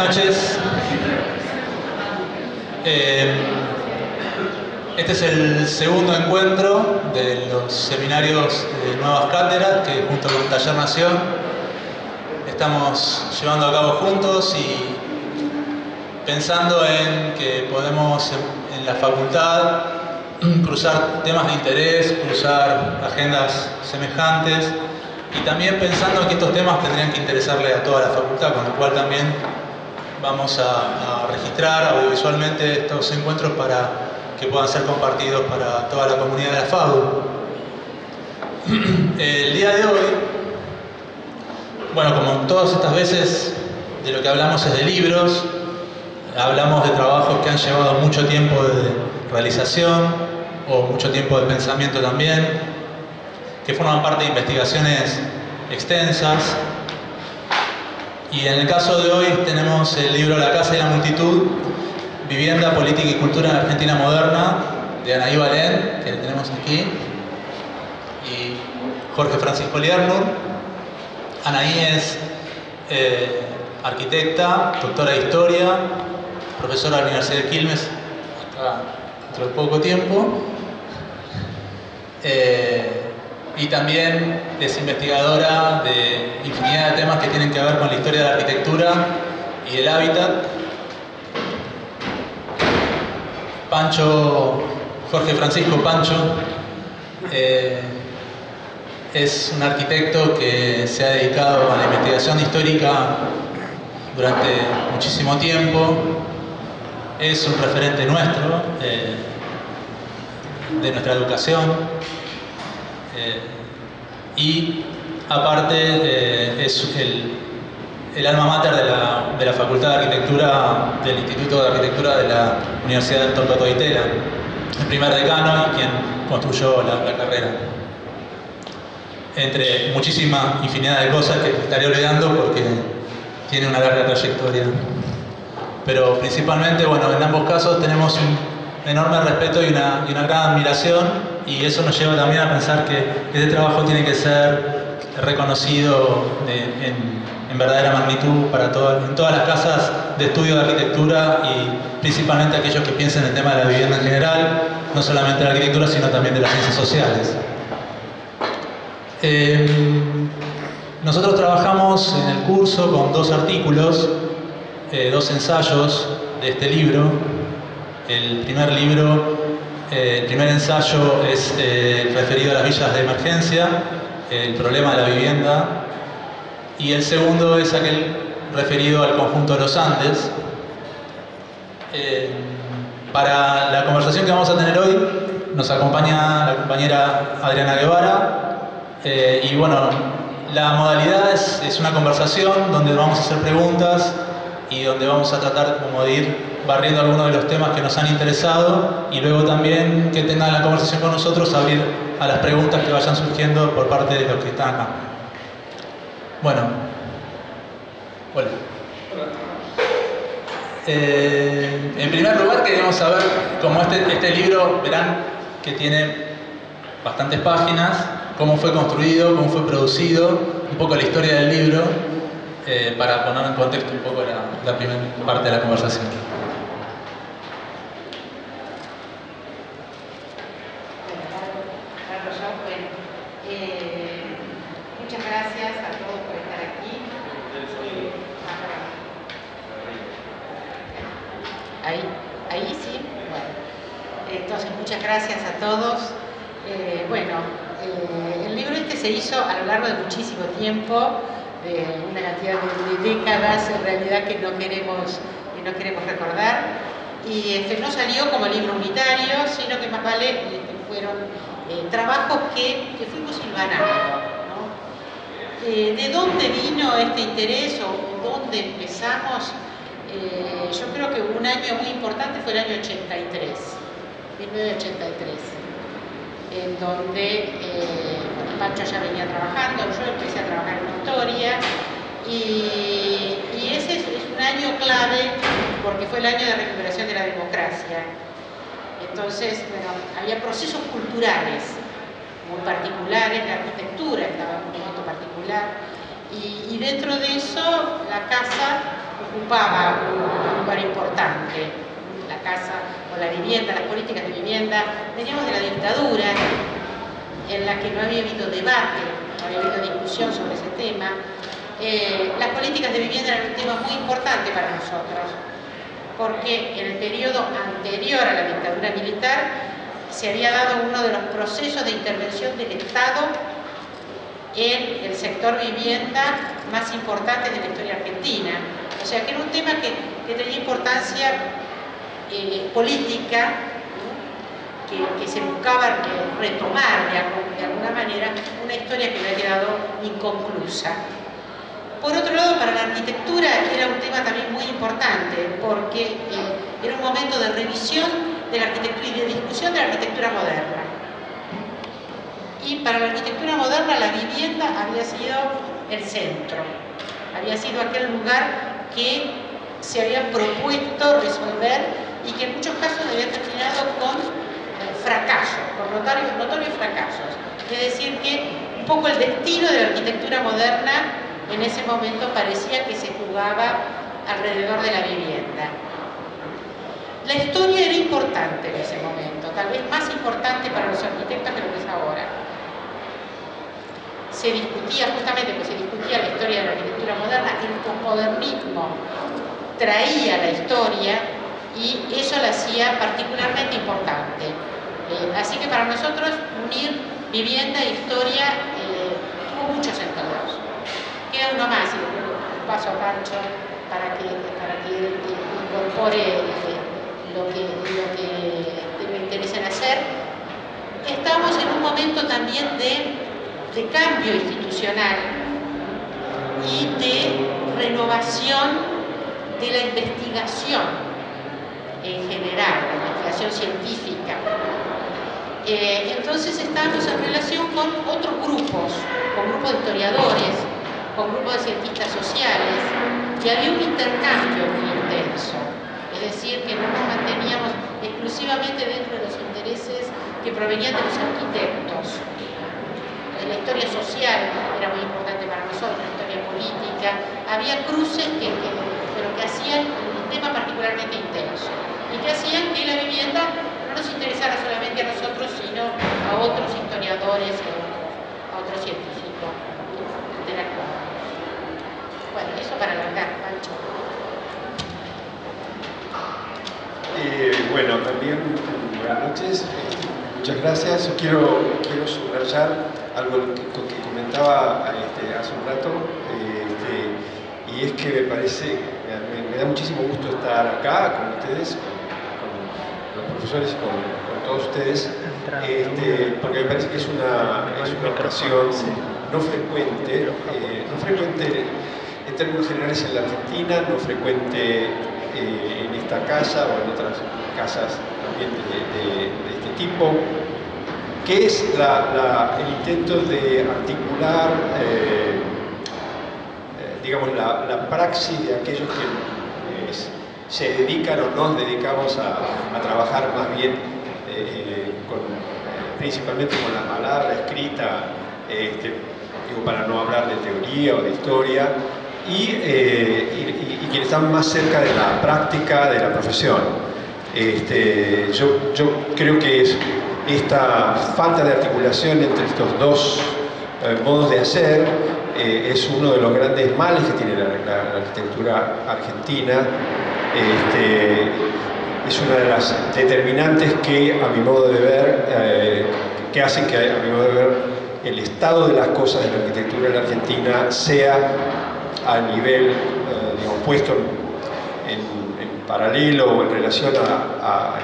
noches. Este es el segundo encuentro de los seminarios de Nuevas Cátedras que junto con Taller Nación estamos llevando a cabo juntos y pensando en que podemos en la facultad cruzar temas de interés, cruzar agendas semejantes y también pensando en que estos temas tendrían que interesarle a toda la facultad, con lo cual también vamos a registrar audiovisualmente estos encuentros para que puedan ser compartidos para toda la comunidad de la FADU. El día de hoy, bueno, como todas estas veces de lo que hablamos es de libros, hablamos de trabajos que han llevado mucho tiempo de realización o mucho tiempo de pensamiento también, que forman parte de investigaciones extensas. Y en el caso de hoy tenemos el libro La Casa y la Multitud, Vivienda, Política y Cultura en la Argentina Moderna, de Anaí Balén, que lo tenemos aquí, y Jorge Francisco Liernur. Anaí es arquitecta, doctora de Historia, profesora de la Universidad de Quilmes hasta dentro de poco tiempo, y también es investigadora de infinidad de temas que tienen que ver con la historia de la arquitectura y el hábitat. Pancho, Jorge Francisco Pancho, es un arquitecto que se ha dedicado a la investigación histórica durante muchísimo tiempo. Es un referente nuestro, de nuestra educación, y aparte es el alma mater de la Facultad de Arquitectura del Instituto de Arquitectura de la Universidad del Torcuato Ditela, el primer decano y quien construyó la carrera. Entre muchísima infinidad de cosas que estaré olvidando porque tiene una larga trayectoria. Pero principalmente, bueno, en ambos casos tenemos un enorme respeto y una gran admiración, y eso nos lleva también a pensar que este trabajo tiene que ser reconocido en verdadera magnitud para en todas las casas de estudio de arquitectura y principalmente aquellos que piensen en el tema de la vivienda en general, no solamente de la arquitectura sino también de las ciencias sociales. Nosotros trabajamos en el curso con dos artículos, dos ensayos de este libro. El primer ensayo es referido a las villas de emergencia, el problema de la vivienda, y el segundo es aquel referido al conjunto de los Andes. Para la conversación que vamos a tener hoy nos acompaña la compañera Adriana Guevara, y bueno, la modalidad es una conversación donde vamos a hacer preguntas y donde vamos a tratar como de ir barriendo algunos de los temas que nos han interesado, y luego también que tengan la conversación con nosotros, abrir a las preguntas que vayan surgiendo por parte de los que están acá. Bueno, hola. En primer lugar queremos saber, como este libro, verán que tiene bastantes páginas, cómo fue construido, cómo fue producido, un poco la historia del libro, para poner en contexto un poco la primera parte de la conversación. Muchas gracias a todos por estar aquí. Ahí sí. Bueno, entonces muchas gracias a todos. El libro este se hizo a lo largo de muchísimo tiempo, de una cantidad de décadas en realidad que no queremos recordar, y no salió como libro unitario, sino que más vale fueron trabajos que fuimos hilvanando, ¿no? ¿De dónde vino este interés o dónde empezamos? Yo creo que un año muy importante fue el año 83, 1983, en donde Pancho ya venía trabajando, yo empecé a trabajar en historia, y ese es un año clave porque fue el año de recuperación de la democracia. Entonces, bueno, había procesos culturales muy particulares, la arquitectura estaba en un momento particular, y dentro de eso la casa ocupaba un lugar importante, la casa o la vivienda, las políticas de vivienda. Veníamos de la dictadura, en la que no había habido debate, no había habido discusión sobre ese tema. Las políticas de vivienda eran un tema muy importante para nosotros, porque en el periodo anterior a la dictadura militar se había dado uno de los procesos de intervención del Estado en el sector vivienda más importante de la historia argentina. O sea que era un tema que tenía importancia política, que se buscaba retomar de alguna manera una historia que había quedado inconclusa. Por otro lado, para la arquitectura era un tema también muy importante, porque era un momento de revisión de la arquitectura y de discusión de la arquitectura moderna. Y para la arquitectura moderna la vivienda había sido el centro, había sido aquel lugar que se había propuesto resolver y que en muchos casos había terminado con fracasos, con notorios fracasos. Es decir, que un poco el destino de la arquitectura moderna en ese momento parecía que se jugaba alrededor de la vivienda. La historia era importante en ese momento, tal vez más importante para los arquitectos que lo que es ahora. Se discutía, justamente porque se discutía la historia de la arquitectura moderna, el posmodernismo traía la historia y eso la hacía particularmente importante. Así que para nosotros unir vivienda e historia tuvo muchos sentidos. Queda uno más y paso a Pancho para que incorpore lo que me interesa en hacer. Estamos en un momento también de cambio institucional y de renovación de la investigación en general, la investigación científica. Entonces estábamos en relación con otros grupos, con grupos de historiadores, con grupos de cientistas sociales, y había un intercambio muy intenso. Es decir, que no nos manteníamos exclusivamente dentro de los intereses que provenían de los arquitectos. La historia social era muy importante para nosotros, la historia política. Había cruces pero que hacían un tema particularmente intenso y que hacían que la vivienda no nos interesara solamente a nosotros, sino a otros historiadores, a otros científicos de la actualidad. Bueno, eso para alargar, Pancho. Bueno, también buenas noches, muchas gracias. Quiero subrayar algo que comentaba hace un rato, y es que me parece, me da muchísimo gusto estar acá con ustedes, con los profesores y con todos ustedes, porque me parece que es una ocasión no frecuente en términos generales en la Argentina, no frecuente en esta casa o en otras casas también de este tipo, que es el intento de articular digamos, la praxis de aquellos que se dedican o nos dedicamos a trabajar más bien principalmente con la palabra escrita, digo, para no hablar de teoría o de historia, y quienes están más cerca de la práctica de la profesión. Yo creo que esta falta de articulación entre estos dos modos de hacer es uno de los grandes males que tiene la arquitectura argentina. Es una de las determinantes que, a mi modo de ver, que hacen que, a mi modo de ver, el estado de las cosas de la arquitectura en la Argentina sea a nivel, digamos, puesto en paralelo o en relación al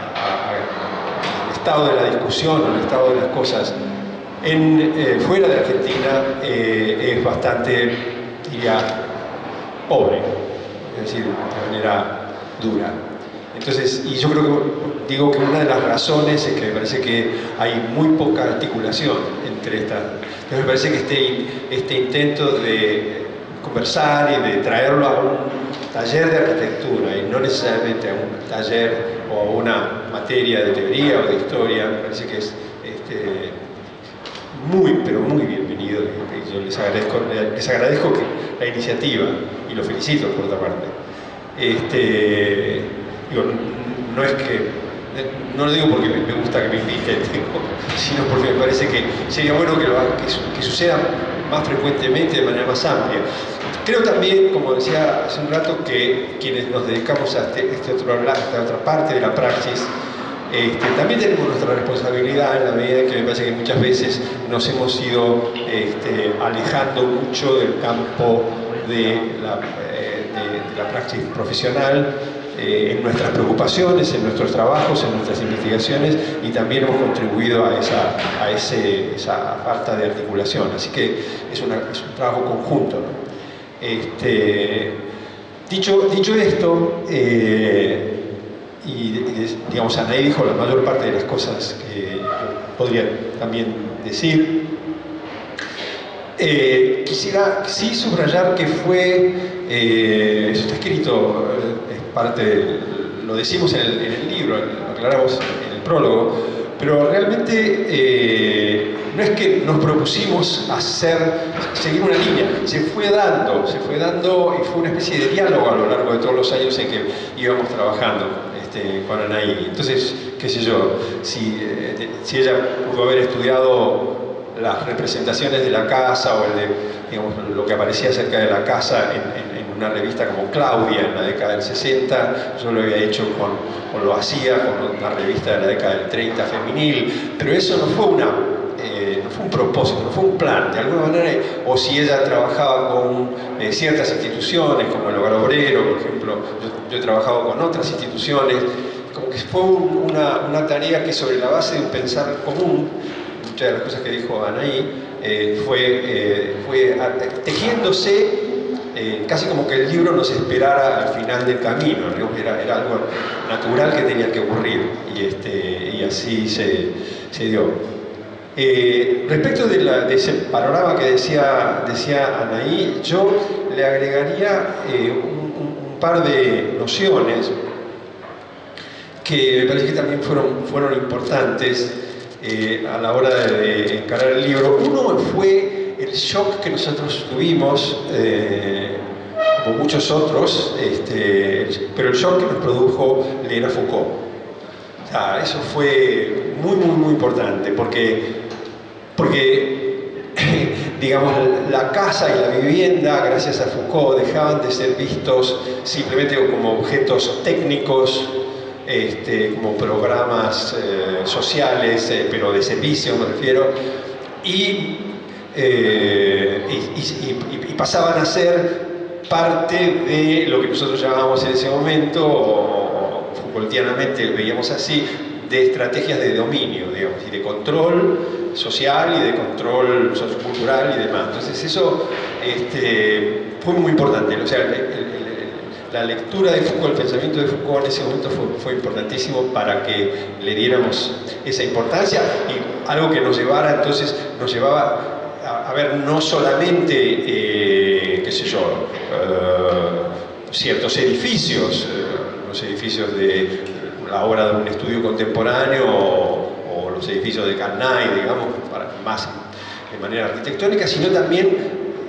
estado de la discusión o el estado de las cosas fuera de Argentina, es bastante, diría, pobre, es decir, de manera dura. Entonces, y yo creo que, digo que una de las razones es que me parece que hay muy poca articulación entre estas. Entonces me parece que este intento de conversar y de traerlo a un taller de arquitectura y no necesariamente a un taller o a una materia de teoría o de historia, me parece que es muy, pero muy bienvenido. Yo les agradezco la iniciativa y los felicito por otra parte. Digo, no es que, no lo digo porque me gusta que me inviten, sino porque me parece que sería bueno que suceda más frecuentemente, de manera más amplia. Creo también, como decía hace un rato, que quienes nos dedicamos a esta otra parte de la praxis, también tenemos nuestra responsabilidad, en la medida en que me parece que muchas veces nos hemos ido alejando mucho del campo de la praxis profesional, en nuestras preocupaciones, en nuestros trabajos, en nuestras investigaciones, y también hemos contribuido a esa falta de articulación. Así que es un trabajo conjunto, ¿no? Dicho esto, y digamos, Anaí dijo la mayor parte de las cosas que yo podría también decir. Quisiera sí subrayar que fue, eso está escrito, es parte, lo decimos en el libro, lo aclaramos en el prólogo, pero realmente no es que nos propusimos seguir una línea, se fue dando y fue una especie de diálogo a lo largo de todos los años en que íbamos trabajando con Anaí. Entonces, qué sé yo, si ella pudo haber estudiado las representaciones de la casa o digamos, lo que aparecía acerca de la casa en una revista como Claudia en la década del 60, yo lo había hecho o lo hacía con una revista de la década del 30 femenil, pero eso no fue no fue un propósito, no fue un plan, de alguna manera, o si ella trabajaba con ciertas instituciones, como el Hogar Obrero, por ejemplo, yo he trabajado con otras instituciones, como que fue una tarea que sobre la base de un pensar común, muchas de las cosas que dijo Anaí, fue tejiéndose, casi como que el libro nos esperara al final del camino, ¿no? Era algo natural que tenía que ocurrir, y así se dio. Respecto de ese panorama que decía Anaí, yo le agregaría un par de nociones que me parece que también fueron importantes a la hora de encarar el libro. Uno fue el shock que nosotros tuvimos, como muchos otros, pero el shock que nos produjo leer a Foucault. O sea, eso fue muy, muy, muy importante, porque digamos, la casa y la vivienda, gracias a Foucault, dejaban de ser vistos simplemente como objetos técnicos, como programas sociales, pero de servicio me refiero, y pasaban a ser parte de lo que nosotros llamábamos en ese momento, o Foucaultianamente veíamos así, de estrategias de dominio, digamos, y de control social y de control sociocultural y demás. Entonces eso fue muy importante. O sea, la lectura de Foucault, el pensamiento de Foucault en ese momento fue importantísimo para que le diéramos esa importancia, y algo que nos llevaba a ver no solamente, qué sé yo, ciertos edificios, los edificios de la obra de un estudio contemporáneo o los edificios de Carnay, digamos, más de manera arquitectónica, sino también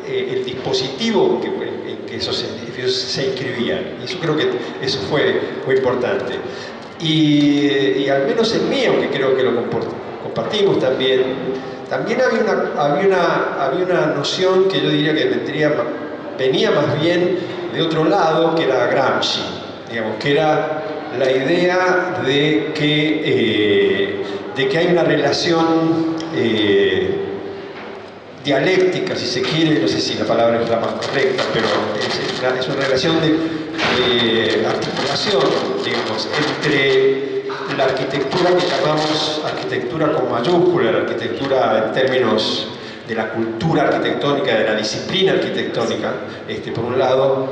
el dispositivo en que esos edificios se inscribían. Y eso creo que eso fue importante. Y al menos en mí, aunque creo que lo compartimos también había una noción que yo diría que venía más bien de otro lado, que era Gramsci, digamos, que era la idea de que hay una relación dialéctica, si se quiere, no sé si la palabra es la más correcta, pero es una relación de articulación, digamos, entre la arquitectura que llamamos arquitectura con mayúscula, la arquitectura en términos de la cultura arquitectónica, de la disciplina arquitectónica, por un lado.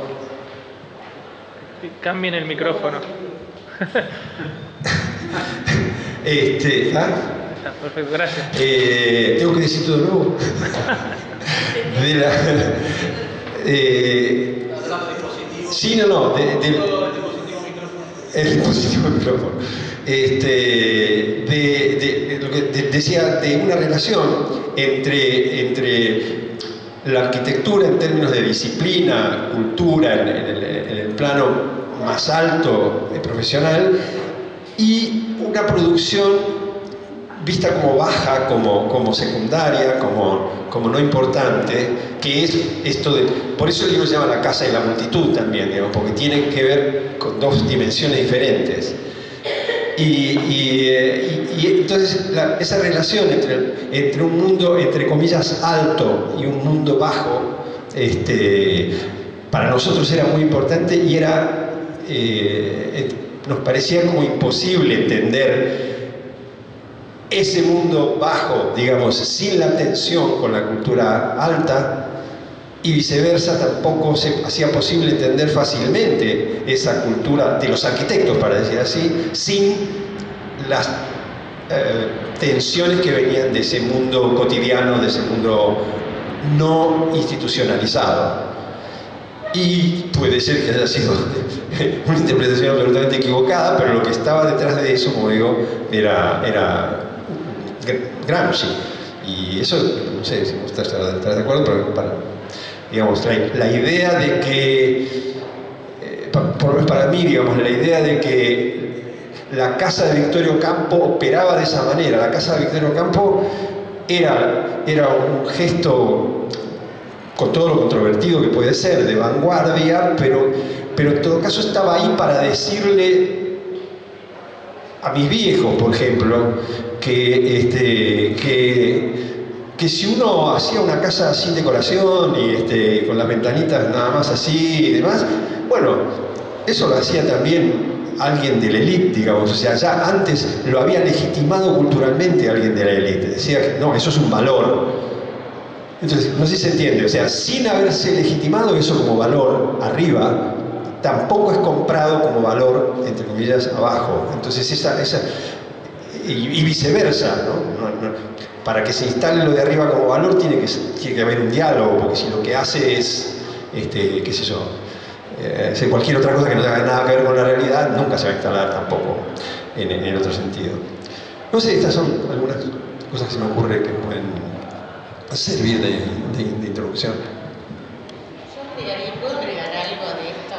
Cambien el micrófono. Está perfecto, gracias. Tengo que decir todo de nuevo. Sí, no, el dispositivo micrófono. Lo que decía, de una relación entre la arquitectura en términos de disciplina, cultura, en el plano más alto profesional, y una producción vista como baja, como secundaria, como no importante, que es esto de... Por eso el libro se llama La casa y la multitud también, digamos, porque tiene que ver con dos dimensiones diferentes. Y entonces esa relación entre un mundo, entre comillas, alto y un mundo bajo, para nosotros era muy importante, y nos parecía como imposible entender ese mundo bajo, digamos, sin la tensión con la cultura alta, y viceversa. Tampoco se hacía posible entender fácilmente esa cultura de los arquitectos, para decir así, sin las tensiones que venían de ese mundo cotidiano, de ese mundo no institucionalizado. Y puede ser que haya sido una interpretación absolutamente equivocada, pero lo que estaba detrás de eso, como digo, era Gramsci. Y eso, no sé si usted está de acuerdo, pero digamos, la idea de que, para mí, digamos, la idea de que la casa de Victorio Campo operaba de esa manera. La casa de Victorio Campo era un gesto, con todo lo controvertido que puede ser, de vanguardia, pero en todo caso estaba ahí para decirle a mis viejos, por ejemplo, que si uno hacía una casa sin decoración y con las ventanitas nada más así y demás, bueno, eso lo hacía también alguien de la élite, digamos. O sea, ya antes lo había legitimado culturalmente alguien de la élite. Decía que no, eso es un valor. Entonces, no sé si se entiende, o sea, sin haberse legitimado eso como valor arriba, tampoco es comprado como valor, entre comillas, abajo. Entonces, y viceversa, ¿no? Para que se instale lo de arriba como valor tiene que haber un diálogo, porque si lo que hace es, qué sé yo, hacer cualquier otra cosa que no tenga nada que ver con la realidad, nunca se va a instalar tampoco en otro sentido. No sé, estas son algunas cosas que se me ocurre que pueden servir de introducción. ¿Puedo agregar algo de esto?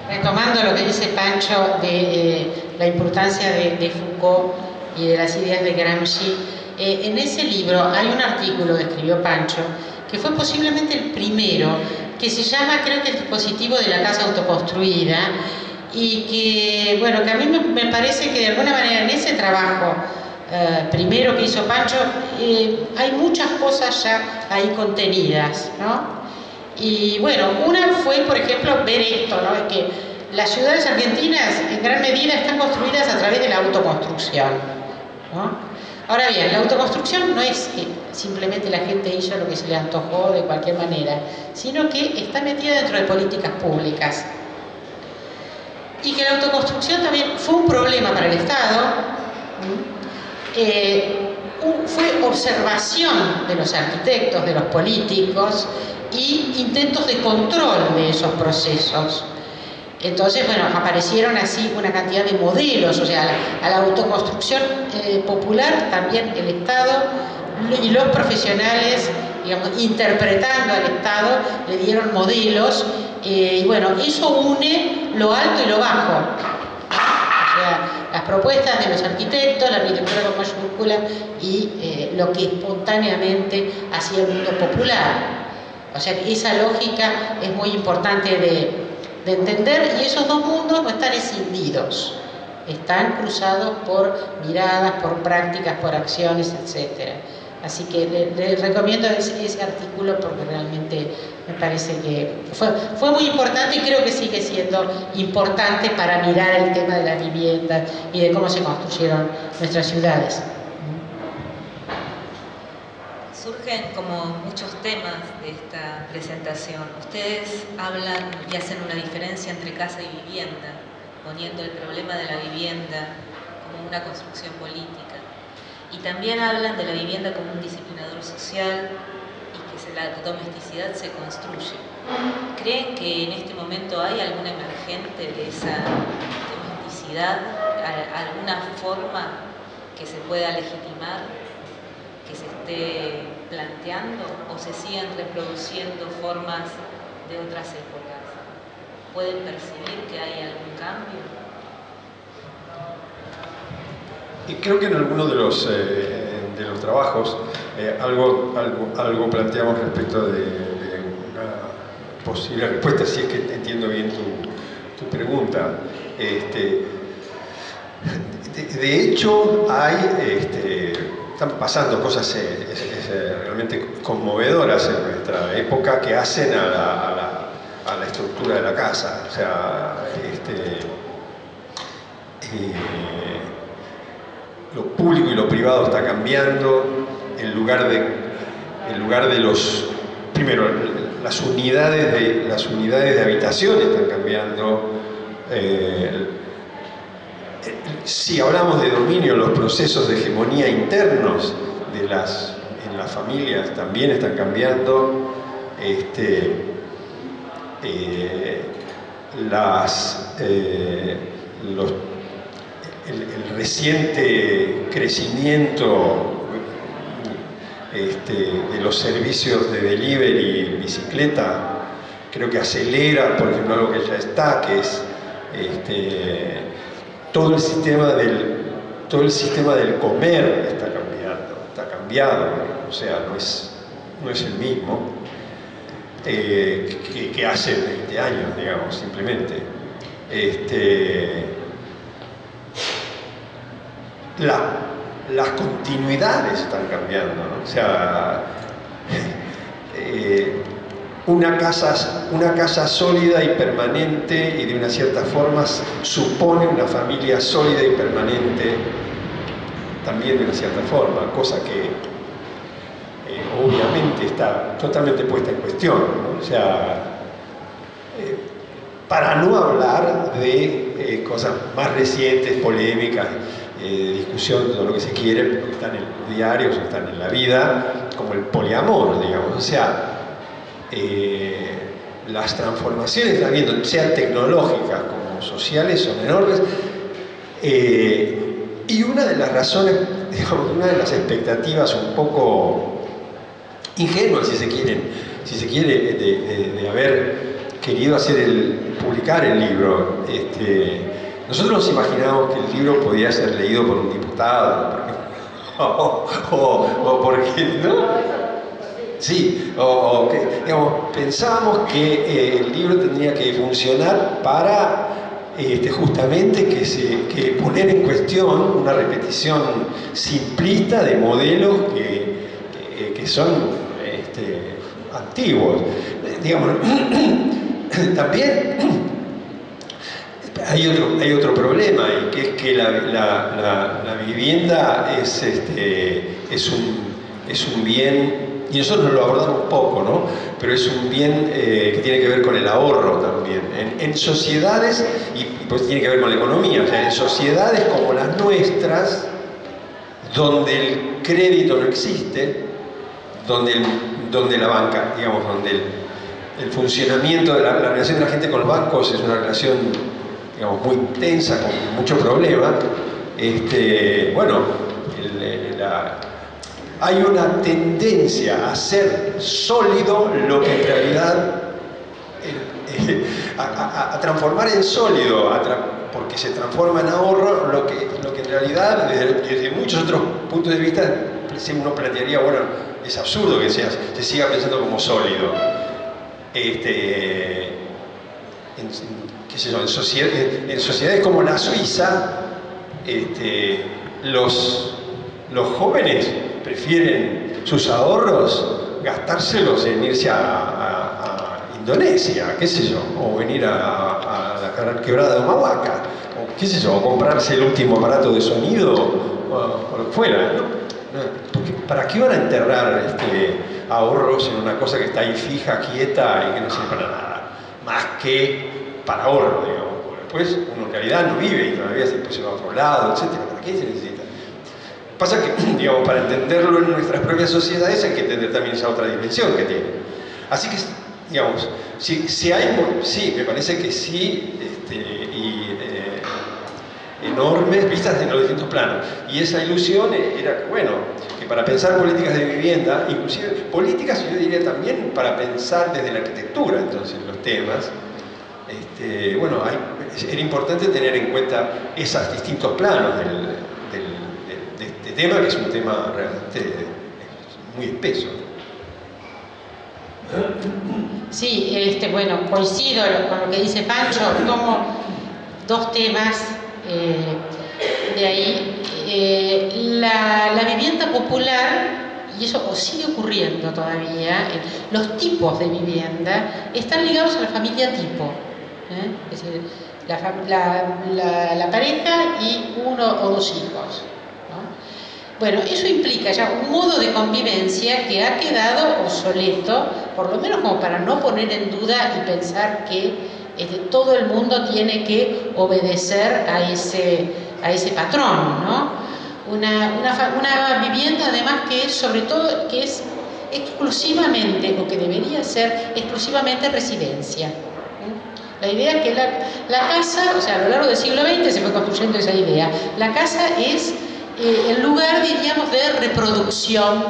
Retomando lo que dice Pancho de la importancia de Foucault y de las ideas de Gramsci, en ese libro hay un artículo que escribió Pancho, que fue posiblemente el primero, que se llama, creo que, el dispositivo de la casa autoconstruida, y que, bueno, que a mí me parece que de alguna manera en ese trabajo primero que hizo Pancho, hay muchas cosas ya ahí contenidas, ¿no? Y bueno, una fue, por ejemplo, ver esto, ¿no? Que las ciudades argentinas en gran medida están construidas a través de la autoconstrucción, ¿no? Ahora bien, la autoconstrucción no es que simplemente la gente hizo lo que se le antojó de cualquier manera, sino que está metida dentro de políticas públicas. Y que la autoconstrucción también fue un problema para el Estado. Fue observación de los arquitectos, de los políticos, y intentos de control de esos procesos. Entonces, bueno, aparecieron así una cantidad de modelos, o sea, a la autoconstrucción popular también el Estado y los profesionales, digamos, interpretando al Estado, le dieron modelos, y bueno, eso une lo alto y lo bajo. O sea, las propuestas de los arquitectos, la arquitectura con mayúscula, y lo que espontáneamente hacía el mundo popular. O sea, esa lógica es muy importante de entender, y esos dos mundos no están escindidos, están cruzados por miradas, por prácticas, por acciones, etc. Así que les recomiendo ese artículo, porque realmente me parece que fue muy importante, y creo que sigue siendo importante para mirar el tema de la vivienda y de cómo se construyeron nuestras ciudades. Surgen como muchos temas de esta presentación. Ustedes hablan y hacen una diferencia entre casa y vivienda, poniendo el problema de la vivienda como una construcción política. Y también hablan de la vivienda como un disciplinador social y que la domesticidad se construye. ¿Creen que en este momento hay alguna emergente de esa domesticidad, alguna forma que se pueda legitimar, que se esté planteando, o se siguen reproduciendo formas de otras épocas? pueden percibir que hay algún cambio. Y creo que en alguno de los trabajos algo planteamos respecto de una posible respuesta, si es que entiendo bien tu pregunta. De hecho, están pasando cosas realmente conmovedoras en nuestra época que hacen a la estructura de la casa. O sea, lo público y lo privado está cambiando, el lugar de los... Primero, las unidades de habitación están cambiando. Si hablamos de dominio, los procesos de hegemonía internos en las familias también están cambiando. El reciente crecimiento de los servicios de delivery y bicicleta creo que acelera, por ejemplo, algo que ya está, que es todo el sistema del comer está cambiado, o sea, no es el mismo que hace 20 años, digamos, simplemente. Las continuidades están cambiando, ¿no? O sea, una casa sólida y permanente y de una cierta forma supone una familia sólida y permanente también de una cierta forma, cosa que obviamente está totalmente puesta en cuestión, ¿no? O sea, para no hablar de cosas más recientes, polémicas, discusión, todo lo que se quiere, pero que están en los diarios, están en la vida, como el poliamor, digamos. O sea, las transformaciones que están viendo, sean tecnológicas como sociales, son enormes. Y una de las razones, digamos, una de las expectativas un poco ingenuas, si se quiere, de haber querido publicar el libro. Nosotros nos imaginábamos que el libro podía ser leído por un diputado, o porque, ¿no? Sí, o que, digamos, pensábamos que el libro tendría que funcionar para justamente que poner en cuestión una repetición simplista de modelos que son antiguos. Digamos, también hay otro problema, y que es que la vivienda es un bien, y nosotros lo abordamos un poco, ¿no? Pero es un bien que tiene que ver con el ahorro también. En sociedades, y pues tiene que ver con la economía, o sea, en sociedades como las nuestras, donde el crédito no existe, donde la banca, digamos, donde el funcionamiento de la relación de la gente con los bancos es una relación, digamos, muy tensa, con mucho problema, bueno, hay una tendencia a hacer sólido lo que en realidad, a transformar en sólido, porque se transforma en ahorro, lo que en realidad, desde muchos otros puntos de vista, uno plantearía, bueno, es absurdo que se siga pensando como sólido. ¿Qué sé yo? En sociedades como la Suiza, los jóvenes prefieren sus ahorros gastárselos en irse a Indonesia, qué sé yo, o venir a la quebrada de Humahuaca, o qué sé yo, o comprarse el último aparato de sonido, o lo que fuera, ¿no? Porque ¿para qué van a enterrar ahorros en una cosa que está ahí fija, quieta y que no sirve para nada? Más que para ahorro, digamos. Después uno en realidad no vive y todavía se va a otro lado, etc. ¿Para qué se necesita? Pasa que, digamos, para entenderlo en nuestras propias sociedades hay que entender también esa otra dimensión que tiene. Así que, digamos, sí, me parece que sí, enormes vistas en los distintos planos. Y esa ilusión era, bueno, que para pensar políticas de vivienda, inclusive políticas, yo diría también para pensar desde la arquitectura, entonces, los temas, Bueno, era importante tener en cuenta esos distintos planos de este tema, que es un tema realmente muy espeso. Sí, bueno, coincido con lo que dice Pancho, tomo dos temas de ahí. La vivienda popular, y eso sigue ocurriendo todavía, los tipos de vivienda están ligados a la familia tipo. Es decir, la pareja y uno o dos hijos, ¿no? Bueno, eso implica ya un modo de convivencia que ha quedado obsoleto, por lo menos como para no poner en duda y pensar que todo el mundo tiene que obedecer a ese patrón, ¿no? Una vivienda además que es sobre todo, que es exclusivamente, o que debería ser exclusivamente residencia. La idea es que la casa, o sea, a lo largo del siglo XX se fue construyendo esa idea. La casa es el lugar, diríamos, de reproducción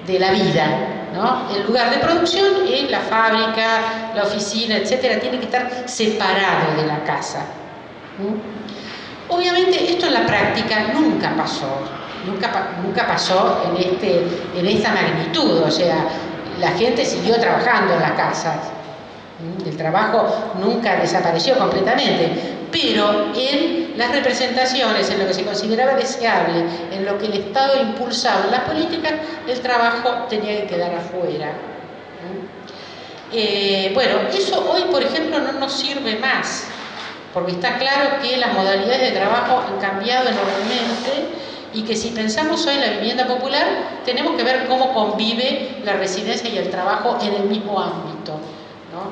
de la vida, ¿no? El lugar de producción es la fábrica, la oficina, etcétera, tiene que estar separado de la casa. Obviamente esto en la práctica nunca pasó, nunca pasó en esta magnitud, o sea, la gente siguió trabajando en las casas. El trabajo nunca desapareció completamente, pero en las representaciones, en lo que se consideraba deseable, en lo que el Estado impulsaba en las políticas, el trabajo tenía que quedar afuera. Bueno, eso hoy, por ejemplo, no nos sirve más, porque está claro que las modalidades de trabajo han cambiado enormemente y que si pensamos hoy en la vivienda popular, tenemos que ver cómo convive la residencia y el trabajo en el mismo ámbito, ¿no?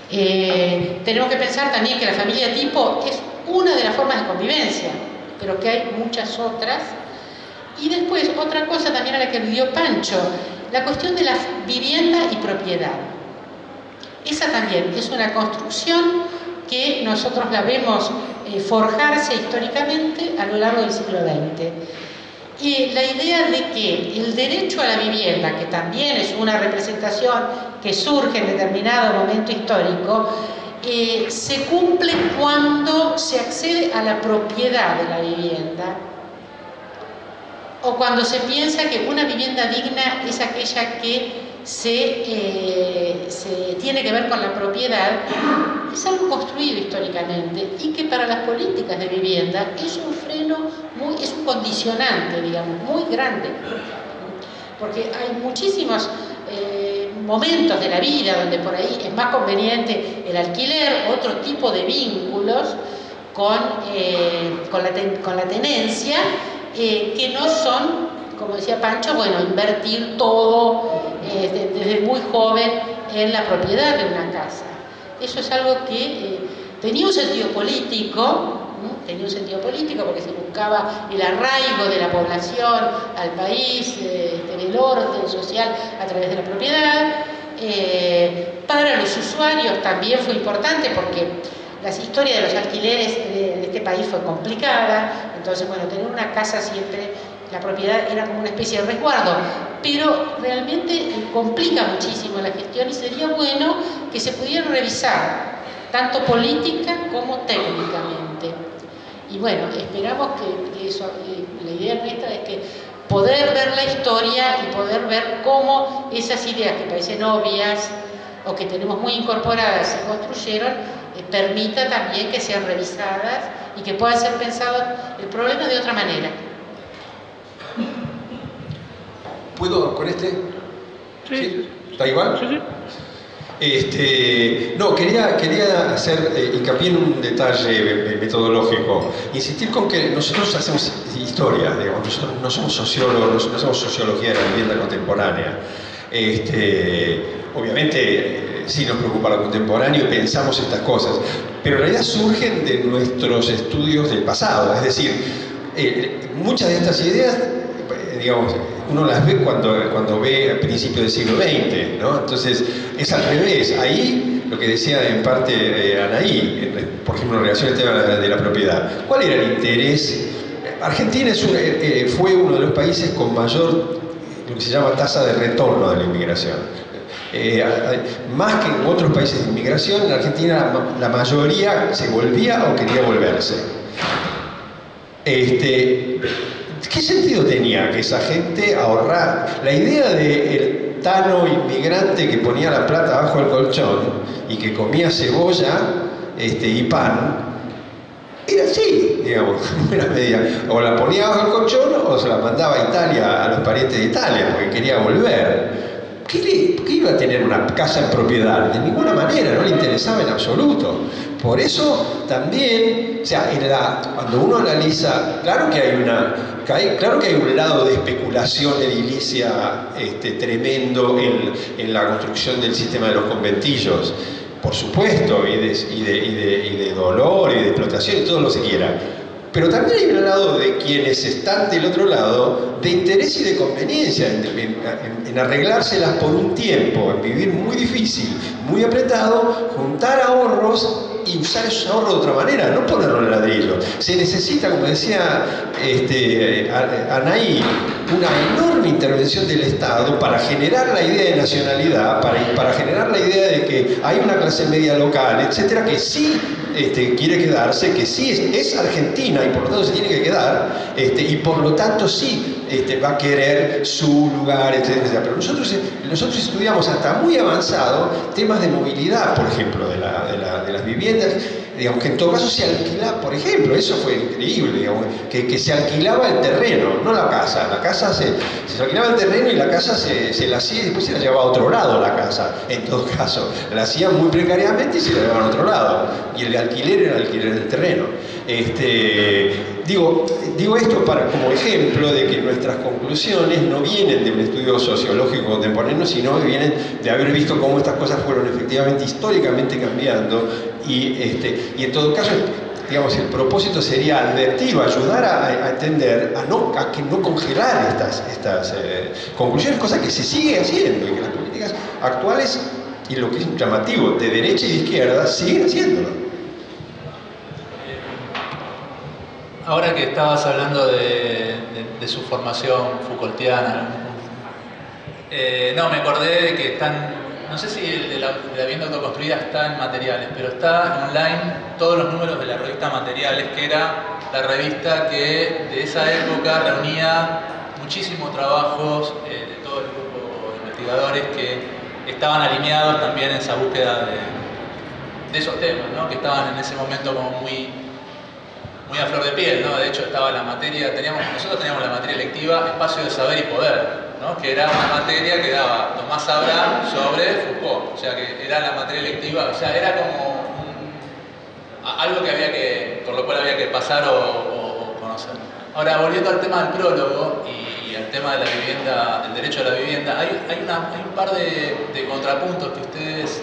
Tenemos que pensar también que la familia tipo es una de las formas de convivencia, pero que hay muchas otras. Y después, otra cosa también a la que dio Pancho, la cuestión de la vivienda y propiedad. Esa también es una construcción que nosotros la vemos forjarse históricamente a lo largo del siglo XX. Y la idea de que el derecho a la vivienda, que también es una representación que surge en determinado momento histórico, se cumple cuando se accede a la propiedad de la vivienda, o cuando se piensa que una vivienda digna es aquella que se tiene que ver con la propiedad. Es algo construido históricamente y que para las políticas de vivienda es un freno, es un condicionante, digamos, muy grande, porque hay muchísimos momentos de la vida donde por ahí es más conveniente el alquiler, otro tipo de vínculos con la tenencia, que no son, como decía Pancho, bueno, invertir todo desde muy joven en la propiedad de una casa. Eso es algo que tenía un sentido político, ¿no? Tenía un sentido político porque se buscaba el arraigo de la población al país, el orden social a través de la propiedad. Para los usuarios también fue importante porque la historia de los alquileres de este país fue complicada, entonces, bueno, tener una casa siempre, la propiedad era como una especie de resguardo, pero realmente complica muchísimo la gestión y sería bueno que se pudiera revisar, tanto política como técnicamente. Y bueno, esperamos que eso, la idea nuestra es que poder ver la historia y poder ver cómo esas ideas que parecen obvias o que tenemos muy incorporadas se construyeron, permita también que sean revisadas y que pueda ser pensado el problema de otra manera. ¿Puedo con este? Sí. ¿Está igual? Sí, sí. No, quería hacer hincapié en un detalle metodológico. Insistir con que nosotros hacemos historia, digamos, nosotros no somos sociólogos, no hacemos sociología de la vivienda contemporánea. Obviamente sí nos preocupa lo contemporáneo y pensamos estas cosas, pero en realidad surgen de nuestros estudios del pasado. Es decir, muchas de estas ideas, digamos, uno las ve cuando ve al principio del siglo XX, ¿no? Entonces es al revés. Ahí lo que decía en parte Anaí, por ejemplo, en relación al tema de la propiedad. ¿Cuál era el interés? Argentina fue uno de los países con mayor, lo que se llama tasa de retorno de la inmigración. Más que en otros países de inmigración, en Argentina la mayoría se volvía o quería volverse. ¿Qué sentido tenía que esa gente ahorrara? La idea del tano inmigrante que ponía la plata bajo el colchón y que comía cebolla y pan, era así, digamos, era media. O la ponía bajo el colchón o se la mandaba a Italia, a los parientes de Italia, porque quería volver. ¿Qué iba a tener una casa en propiedad? De ninguna manera, no le interesaba en absoluto. Por eso también, o sea, cuando uno analiza, claro que hay un lado de especulación edilicia tremendo en la construcción del sistema de los conventillos, por supuesto, y de dolor y de explotación y todo lo que se quiera. Pero también hay un lado de quienes están del otro lado de interés y de conveniencia en arreglárselas por un tiempo, en vivir muy difícil, muy apretado, juntar ahorros y usar esos ahorros de otra manera, no ponerlo en ladrillo. Se necesita, como decía Anaí, una enorme intervención del Estado para generar la idea de nacionalidad, para generar la idea de que hay una clase media local, etcétera, que sí quiere quedarse, que sí es argentina y por lo tanto se tiene que quedar, y por lo tanto sí va a querer su lugar, etcétera. Pero nosotros estudiamos hasta muy avanzado temas de movilidad, por ejemplo, de las viviendas, digamos, que en todo caso se alquilaba, por ejemplo, eso fue increíble, digamos, que se alquilaba el terreno, no la casa. La casa se alquilaba el terreno y la casa se la hacía y después se la llevaba a otro lado la casa, en todo caso. La hacían muy precariamente y se la llevaban a otro lado. Y el alquiler era el alquiler del terreno. Digo esto como ejemplo de que nuestras conclusiones no vienen de un estudio sociológico contemporáneo, sino que vienen de haber visto cómo estas cosas fueron efectivamente históricamente cambiando y en todo caso, digamos, el propósito sería advertir o ayudar a entender, a que no congelar estas conclusiones, cosa que se sigue haciendo y que las políticas actuales, y lo que es llamativo, de derecha y de izquierda, siguen haciéndolo. Ahora que estabas hablando de su formación Foucaultiana, me acordé de que no sé si el de la vivienda autoconstruida está en Materiales, pero está online todos los números de la revista Materiales, que era la revista que de esa época reunía muchísimos trabajos de todo el grupo de investigadores que estaban alineados también en esa búsqueda de esos temas, ¿no? Que estaban en ese momento como muy a flor de piel, ¿no? De hecho estaba la materia, nosotros teníamos la materia electiva Espacio de Saber y Poder, ¿no? Que era una materia que daba Tomás Abraham sobre Foucault, o sea que era la materia electiva, o sea, era como algo por lo cual había que pasar o conocer. Ahora, volviendo al tema del prólogo y al tema de la vivienda, del derecho a la vivienda, hay un par de contrapuntos que ustedes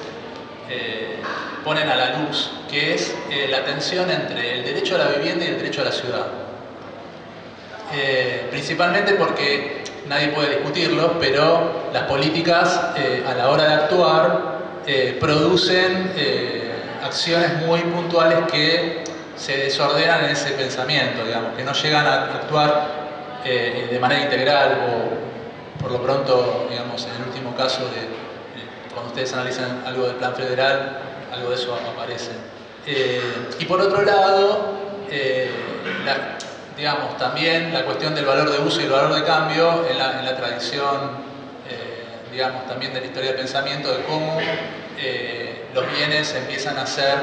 ponen a la luz, que es la tensión entre el derecho a la vivienda y el derecho a la ciudad. Principalmente porque nadie puede discutirlo, pero las políticas a la hora de actuar producen acciones muy puntuales que se desordenan en ese pensamiento, digamos, que no llegan a actuar de manera integral o por lo pronto, digamos, en el último caso cuando ustedes analizan algo del plan federal, algo de eso aparece. Y por otro lado, digamos, también la cuestión del valor de uso y el valor de cambio en la tradición, digamos, también de la historia del pensamiento, de cómo los bienes empiezan a ser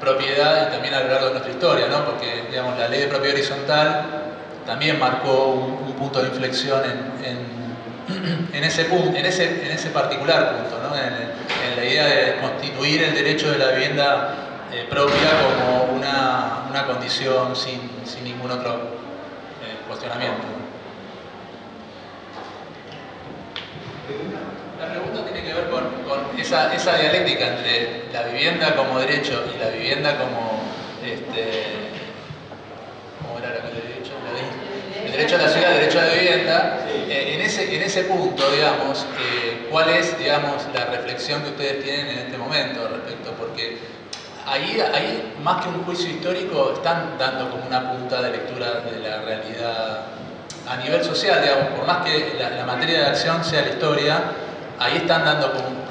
propiedad y también a lo largo de nuestra historia, ¿no? Porque, digamos, la ley de propiedad horizontal también marcó un punto de inflexión en ese particular punto, ¿no? En la idea de constituir el derecho de la vivienda propia como una condición sin ningún otro cuestionamiento. La pregunta tiene que ver con esa dialéctica entre la vivienda como derecho y la vivienda como ¿cómo era lo que le he dicho? El derecho a la ciudad, el derecho a la vivienda. En ese punto, digamos, ¿cuál es, digamos, la reflexión que ustedes tienen en este momento al respecto? Porque ahí, más que un juicio histórico, están dando como una punta de lectura de la realidad a nivel social, digamos, por más que la materia de acción sea la historia, ahí están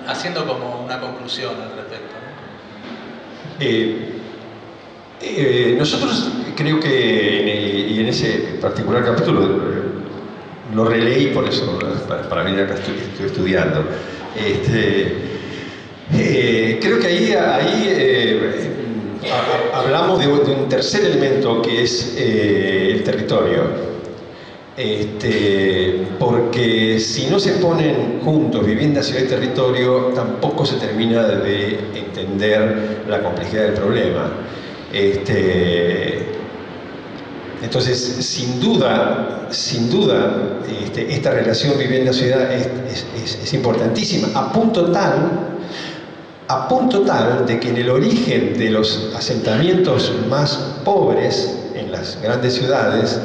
haciendo como una conclusión al respecto, ¿no? Nosotros creo que, y en ese particular capítulo lo releí por eso, para venir acá estoy estudiando. Creo que ahí hablamos de un tercer elemento que es el territorio. Porque si no se ponen juntos vivienda, ciudad y territorio, tampoco se termina de entender la complejidad del problema. Entonces, sin duda, esta relación vivienda-ciudad es importantísima, a punto tal de que en el origen de los asentamientos más pobres en las grandes ciudades,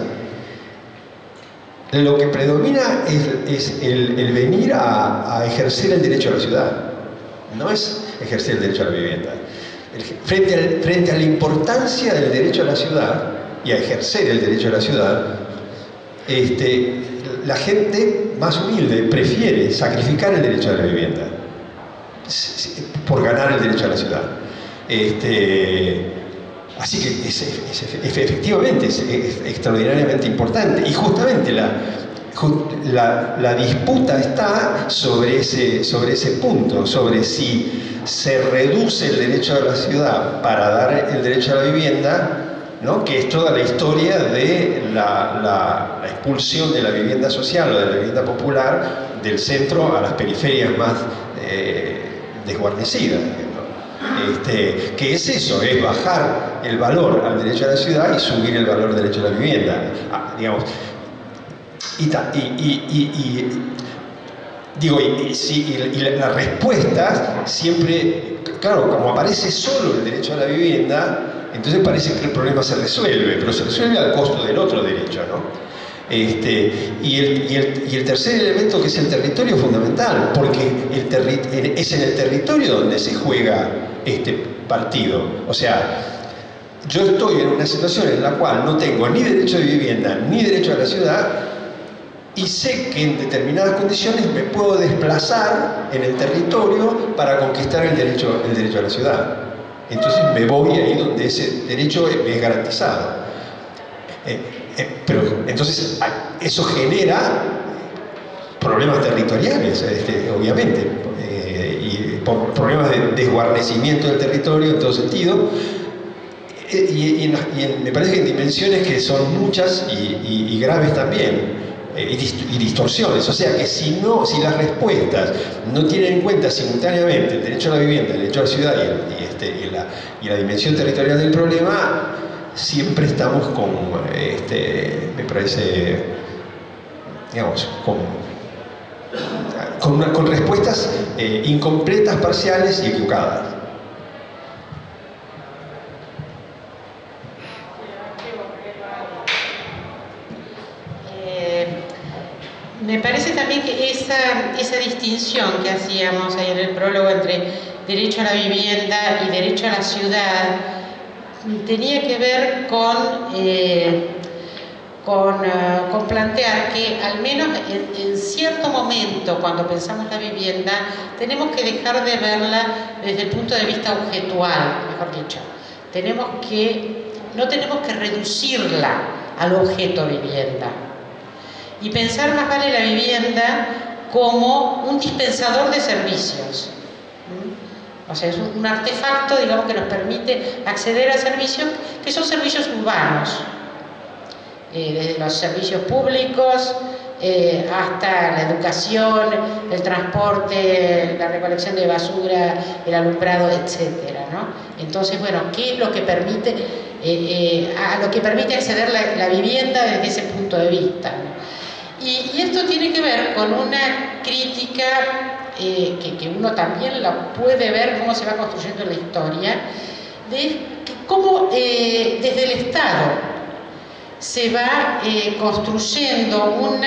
lo que predomina es el venir a ejercer el derecho a la ciudad, no es ejercer el derecho a la vivienda. Frente a la importancia del derecho a la ciudad y a ejercer el derecho a la ciudad, la gente más humilde prefiere sacrificar el derecho a la vivienda por ganar el derecho a la ciudad. Así que efectivamente es extraordinariamente importante, y justamente la disputa está sobre ese punto, sobre si se reduce el derecho a la ciudad para dar el derecho a la vivienda, ¿no? Que es toda la historia de la expulsión de la vivienda social o de la vivienda popular del centro a las periferias más desguarnecidas. Que es eso, es bajar el valor al derecho a la ciudad y subir el valor al derecho a la vivienda, digamos. La respuesta siempre, claro, como aparece solo el derecho a la vivienda, entonces parece que el problema se resuelve, pero se resuelve al costo del otro derecho, ¿no? Y el tercer elemento, que es el territorio, es fundamental, porque es en el territorio donde se juega este partido. O sea, yo estoy en una situación en la cual no tengo ni derecho de vivienda ni derecho a la ciudad, y sé que en determinadas condiciones me puedo desplazar en el territorio para conquistar el derecho a la ciudad. Entonces me voy ahí donde ese derecho es garantizado. Pero entonces eso genera problemas territoriales, obviamente, y problemas de desguarnecimiento del territorio en todo sentido, me parece que en dimensiones que son muchas y graves también, y distorsiones. O sea que si las respuestas no tienen en cuenta simultáneamente el derecho a la vivienda, el derecho a la ciudad y la dimensión territorial del problema, siempre estamos me parece, digamos, con respuestas incompletas, parciales y equivocadas. Me parece también que esa distinción que hacíamos ahí en el prólogo entre derecho a la vivienda y derecho a la ciudad tenía que ver con plantear que al menos en cierto momento, cuando pensamos la vivienda, tenemos que dejar de verla desde el punto de vista objetual, mejor dicho. No tenemos que reducirla al objeto vivienda y pensar más vale la vivienda como un dispensador de servicios. O sea, es un artefacto, digamos, que nos permite acceder a servicios que son servicios urbanos, desde los servicios públicos hasta la educación, el transporte, la recolección de basura, el alumbrado, etcétera, ¿no? Entonces, bueno, ¿qué es lo que permite a lo que permite acceder la vivienda desde ese punto de vista, ¿no? Y esto tiene que ver con una crítica que uno también la puede ver cómo se va construyendo en la historia, de cómo desde el Estado se va construyendo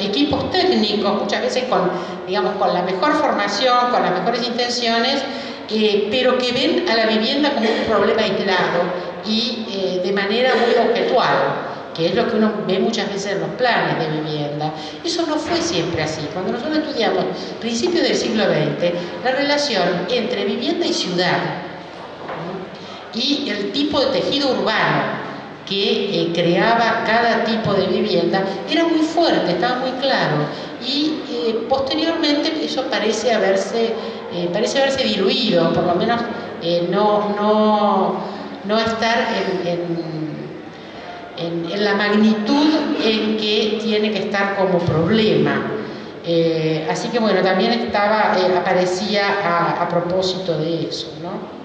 equipos técnicos, muchas veces con la mejor formación, con las mejores intenciones, pero que ven a la vivienda como un problema aislado y de manera muy objetual. que es lo que uno ve muchas veces en los planes de vivienda. Eso no fue siempre así. Cuando nosotros estudiamos principios del siglo XX, la relación entre vivienda y ciudad, ¿no?, y el tipo de tejido urbano que creaba cada tipo de vivienda era muy fuerte, estaba muy claro, y posteriormente eso parece haberse diluido, por lo menos no estar en la magnitud en que tiene que estar como problema. Así que bueno, también aparecía a propósito de eso, ¿no?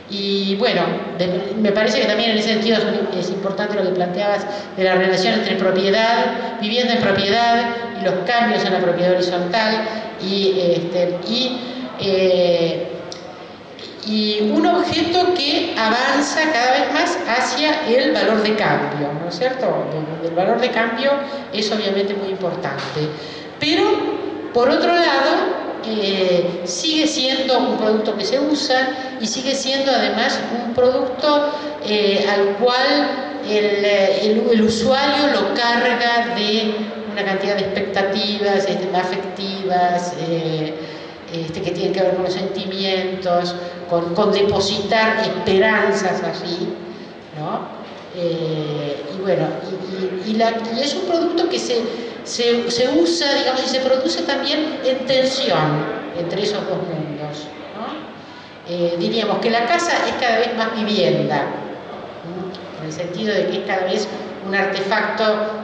Y bueno, me parece que también en ese sentido es importante lo que planteabas de la relación entre propiedad, vivienda en propiedad y los cambios en la propiedad horizontal y un objeto que avanza cada vez más hacia el valor de cambio, ¿no es cierto? El valor de cambio es obviamente muy importante, pero por otro lado sigue siendo un producto que se usa y sigue siendo además un producto al cual el usuario lo carga de una cantidad de expectativas afectivas, que tienen que ver con los sentimientos, con depositar esperanzas allí, ¿no? Y bueno, y es un producto que se usa, digamos, y se produce también en tensión entre esos dos mundos, ¿no? Diríamos que la casa es cada vez más vivienda, ¿no?, en el sentido de que es cada vez un artefacto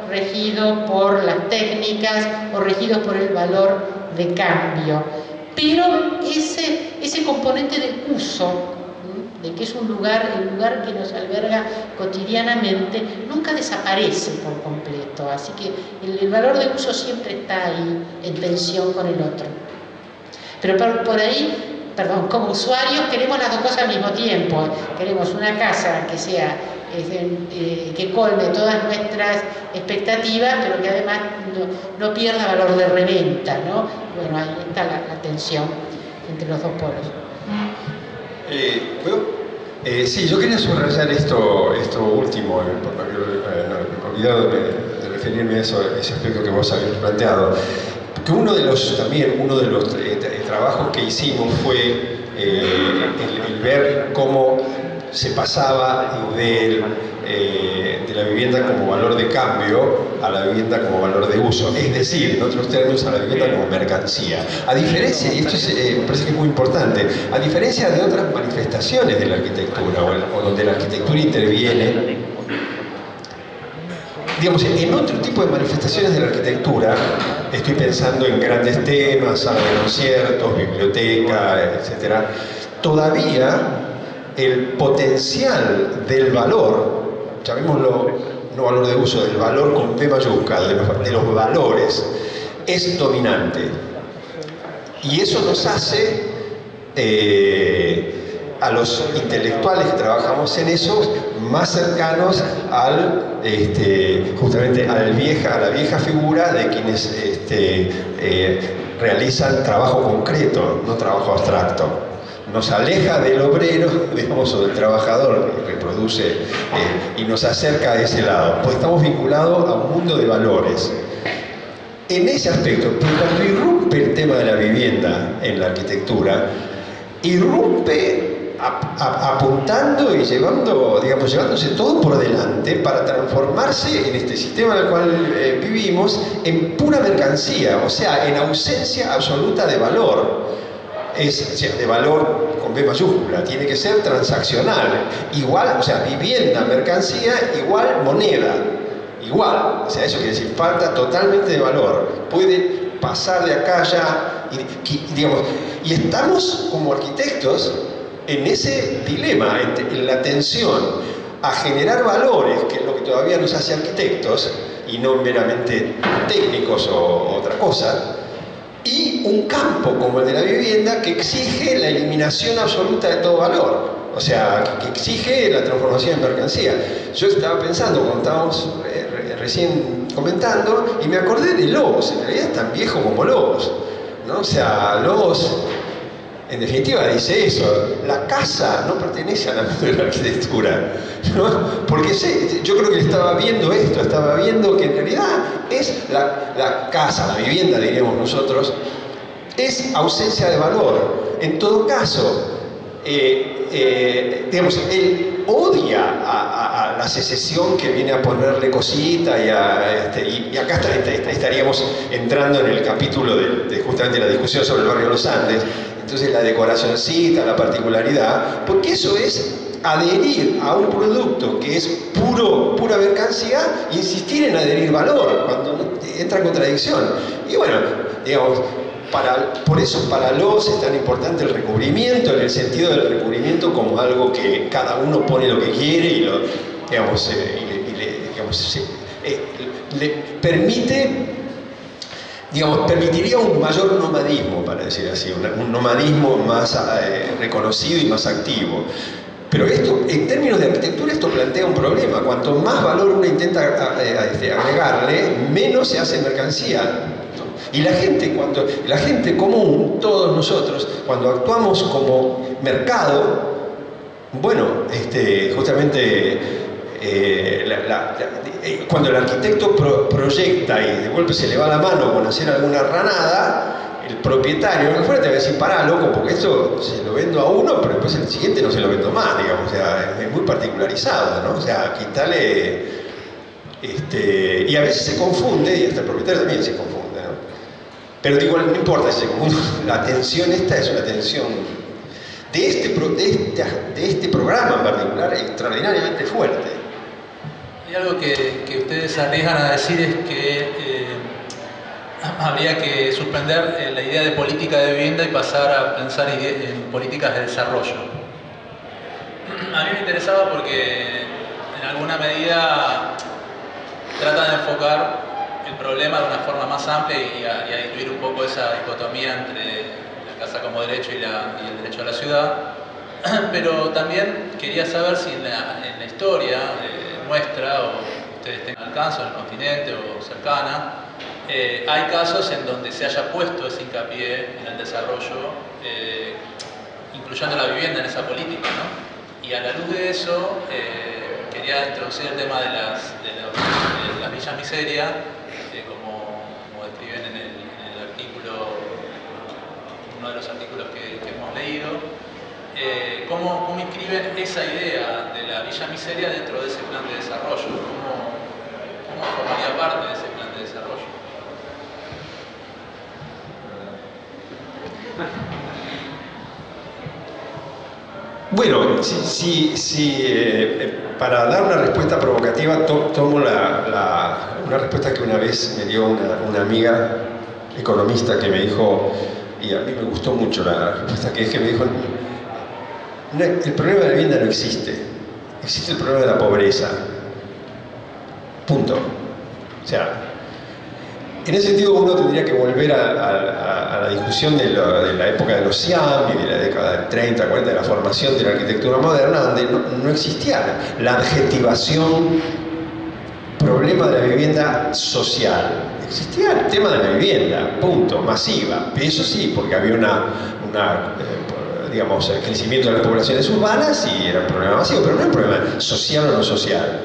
regido por las técnicas o regido por el valor de cambio, pero ese componente de uso, de que es el lugar que nos alberga cotidianamente, nunca desaparece por completo, así que el valor de uso siempre está ahí en tensión con el otro. Pero por ahí, como usuarios queremos las dos cosas al mismo tiempo. Queremos una casa que sea que colme todas nuestras expectativas, pero que además no pierda valor de reventa, ¿no? Bueno, ahí está la tensión entre los dos polos. Sí, yo quería subrayar esto último, porque me he olvidado de referirme a ese aspecto que vos habéis planteado. Que uno de los trabajos que hicimos fue el ver cómo se pasaba de la vivienda como valor de cambio a la vivienda como valor de uso, es decir, en otros términos, a la vivienda como mercancía. A diferencia, y esto me parece que es muy importante, a diferencia de otras manifestaciones de la arquitectura o donde la arquitectura interviene, digamos, en otro tipo de manifestaciones de la arquitectura, estoy pensando en grandes temas, salas de conciertos, biblioteca, etc., todavía el potencial del valor, llamémoslo no valor de uso, del valor con P mayúscula, de los valores, es dominante. Y eso nos hace, a los intelectuales que trabajamos en eso, más cercanos justamente a la vieja figura de quienes realizan trabajo concreto, no trabajo abstracto. Nos aleja del obrero, digamos, o del trabajador que produce y nos acerca a ese lado, pues estamos vinculados a un mundo de valores. En ese aspecto, pero cuando irrumpe el tema de la vivienda en la arquitectura, irrumpe apuntando y llevándose todo por delante para transformarse en este sistema en el cual vivimos en pura mercancía, o sea, en ausencia absoluta de valor. De valor con B mayúscula, tiene que ser transaccional, igual, o sea, vivienda, mercancía, igual moneda, igual, o sea, eso quiere decir, falta totalmente de valor, puede pasar de acá allá, y estamos como arquitectos en ese dilema, en la tensión a generar valores, que es lo que todavía nos hace arquitectos, y no meramente técnicos o otra cosa, y un campo como el de la vivienda que exige la eliminación absoluta de todo valor, o sea, que exige la transformación en mercancía. Yo estaba pensando, cuando estábamos recién comentando, y me acordé de Lobos, en realidad es tan viejo como Lobos, ¿no? O sea, Lobos en definitiva dice eso, la casa no pertenece al ámbito de la arquitectura, ¿no? Porque yo creo que estaba viendo esto, estaba viendo que en realidad es la casa, la vivienda, diríamos nosotros, es ausencia de valor. En todo caso, digamos, él odia a la secesión que viene a ponerle cosita y acá estaríamos entrando en el capítulo de justamente la discusión sobre el barrio de los Andes. Entonces la decoracioncita, la particularidad, porque eso es adherir a un producto que es pura mercancía, insistir en adherir valor, cuando entra en contradicción. Y bueno, digamos, por eso para los es tan importante el recubrimiento, en el sentido del recubrimiento como algo que cada uno pone lo que quiere y lo, digamos, le permite, digamos, permitiría un mayor nomadismo, para decir así, un nomadismo más reconocido y más activo. Pero esto, en términos de arquitectura, esto plantea un problema. Cuanto más valor uno intenta agregarle, menos se hace mercancía. Y la gente común, todos nosotros, cuando actuamos como mercado, bueno, justamente cuando el arquitecto proyecta y de golpe se le va la mano con hacer alguna ranada, el propietario, lo que fuera, te va a decir, pará, loco, porque esto se lo vendo a uno, pero después el siguiente no se lo vendo más, digamos, o sea, es muy particularizado, ¿no? O sea, quítale, y a veces se confunde, y hasta el propietario también se confunde, ¿no? Pero digo, no importa si se confunde, la tensión esta es una tensión de este programa en particular extraordinariamente fuerte. Y algo que ustedes arriesgan a decir es que habría que suspender la idea de política de vivienda y pasar a pensar en políticas de desarrollo. A mí me interesaba porque en alguna medida trata de enfocar el problema de una forma más amplia y a diluir un poco esa dicotomía entre la casa como derecho y el derecho a la ciudad. Pero también quería saber si en la historia nuestra, o ustedes tengan alcance en el continente o cercana, hay casos en donde se haya puesto ese hincapié en el desarrollo, incluyendo la vivienda en esa política, ¿no? Y a la luz de eso, quería introducir el tema de las villas miseria, como describen en el artículo, uno de los artículos que hemos leído. ¿Cómo inscriben esa idea de la villa miseria dentro de ese plan de desarrollo? ¿Cómo formaría parte de ese plan de desarrollo? Bueno, para dar una respuesta provocativa, tomo una respuesta que una vez me dio una amiga economista que me dijo, y a mí me gustó mucho la respuesta que es que me dijo, el problema de la vivienda no existe, existe el problema de la pobreza. Punto. O sea, en ese sentido uno tendría que volver a la discusión de la época de los Siam y de la década del 30, 40, de la formación de la arquitectura moderna, donde no existía la adjetivación problema de la vivienda social. Existía el tema de la vivienda, punto, masiva. Eso sí, porque había digamos, el crecimiento de las poblaciones urbanas y era un problema masivo, pero no era un problema social o no social.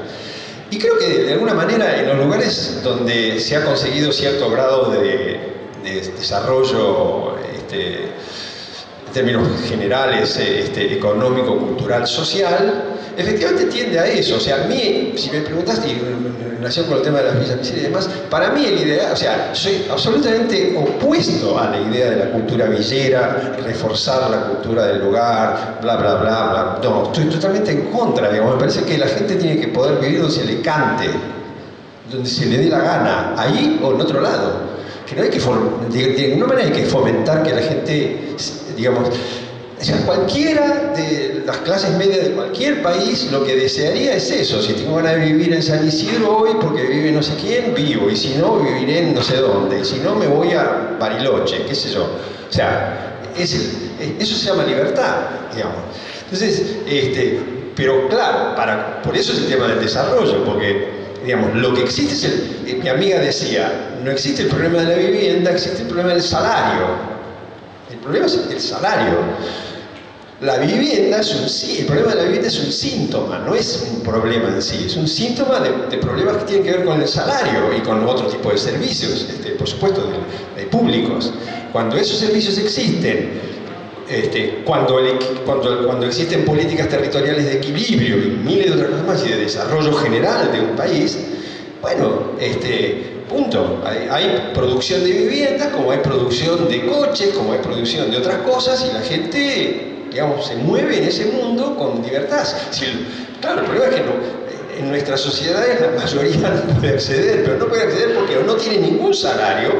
Y creo que de alguna manera en los lugares donde se ha conseguido cierto grado de desarrollo en términos generales, económico, cultural, social, efectivamente tiende a eso. O sea, a mí, si me preguntaste en relación con el tema de las villas miserias y demás, para mí el ideal, o sea, soy absolutamente opuesto a la idea de la cultura villera, reforzar la cultura del lugar, bla, bla, bla, bla. No, estoy totalmente en contra, digamos. Me parece que la gente tiene que poder vivir donde se le cante, donde se le dé la gana, ahí o en otro lado. Que no hay que de ninguna manera hay que fomentar que la gente, digamos, o sea, cualquiera de las clases medias de cualquier país lo que desearía es eso. Si tengo ganas de vivir en San Isidro hoy porque vive no sé quién, vivo, y si no, viviré en no sé dónde, y si no, me voy a Bariloche, qué sé yo. O sea, eso se llama libertad, digamos. Entonces, pero claro, por eso es el tema del desarrollo, porque digamos, lo que existe es mi amiga decía, no existe el problema de la vivienda, existe el problema del salario. El problema es el salario. La vivienda el problema de la vivienda es un síntoma, no es un problema en sí, es un síntoma de problemas que tienen que ver con el salario y con otro tipo de servicios, por supuesto, de públicos. Cuando esos servicios existen, cuando existen políticas territoriales de equilibrio y miles de otras cosas más y de desarrollo general de un país, bueno, punto. Hay producción de viviendas, como hay producción de coches, como hay producción de otras cosas, y la gente, digamos, se mueve en ese mundo con libertad. Claro, el problema es que en nuestras sociedades la mayoría no puede acceder, pero no puede acceder porque no tiene ningún salario,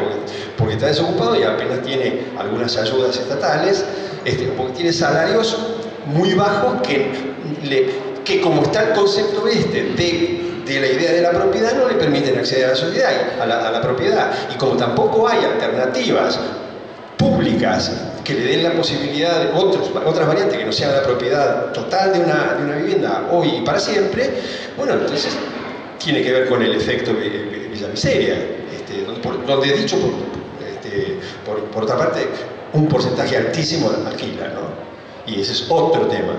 porque está desocupado y apenas tiene algunas ayudas estatales, porque tiene salarios muy bajos que como está el concepto de la idea de la propiedad, no le permiten acceder a la sociedad, a la propiedad. Y como tampoco hay alternativas públicas que le den la posibilidad de otras variantes que no sean la propiedad total de una vivienda hoy y para siempre, bueno, entonces tiene que ver con el efecto Villa Miseria, donde dicho por otra parte, un porcentaje altísimo alquila, ¿no? Y ese es otro tema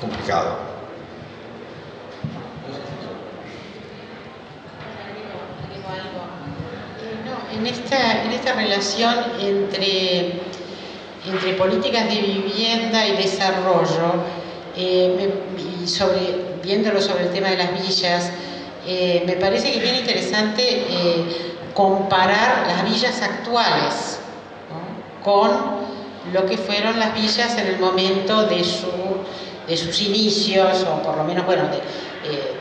complicado. En esta relación entre políticas de vivienda y desarrollo, viéndolo sobre el tema de las villas, me parece que es bien interesante comparar las villas actuales, ¿no?, con lo que fueron las villas en el momento de sus inicios, o por lo menos, bueno,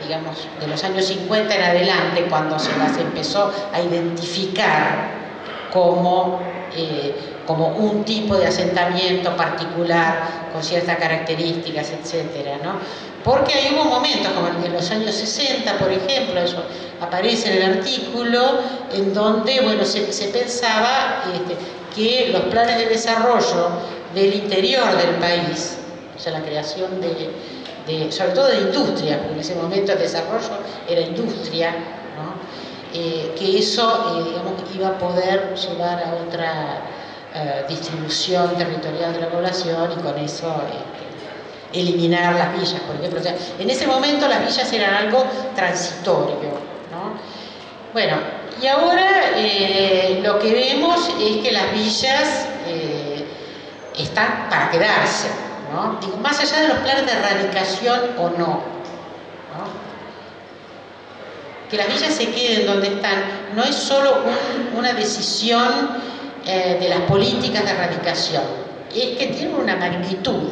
digamos, de los años 50 en adelante, cuando se las empezó a identificar como un tipo de asentamiento particular, con ciertas características, etcétera, ¿no? Porque ahí hubo momentos, como en los años 60, por ejemplo, eso aparece en el artículo, en donde, bueno, se pensaba que los planes de desarrollo del interior del país, o sea, la creación sobre todo de industria, porque en ese momento el desarrollo era industria, ¿no?, que eso, digamos, iba a poder llevar a otra distribución territorial de la población y con eso eliminar las villas, por ejemplo. O sea, en ese momento las villas eran algo transitorio, ¿no? Bueno, y ahora lo que vemos es que las villas están para quedarse, ¿no? Digo, más allá de los planes de erradicación o no, ¿no? Que las villas se queden donde están no es solo una decisión de las políticas de erradicación, es que tienen una magnitud,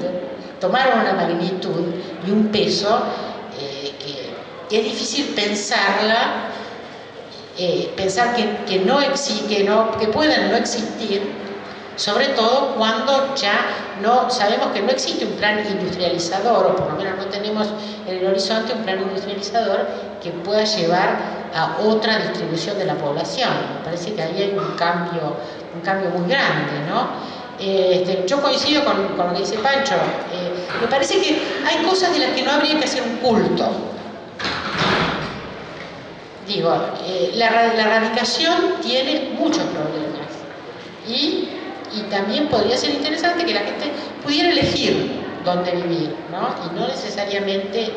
tomaron una magnitud y un peso que es difícil pensarla, pensar que puedan no existir, sobre todo cuando ya no sabemos que no existe un plan industrializador, o por lo menos no tenemos en el horizonte un plan industrializador que pueda llevar a otra distribución de la población. Me parece que ahí hay un cambio muy grande, ¿no? Yo coincido con lo que dice Pancho. Me parece que hay cosas de las que no habría que hacer un culto. Digo, la erradicación tiene muchos problemas y también podría ser interesante que la gente pudiera elegir dónde vivir, ¿no? Y no necesariamente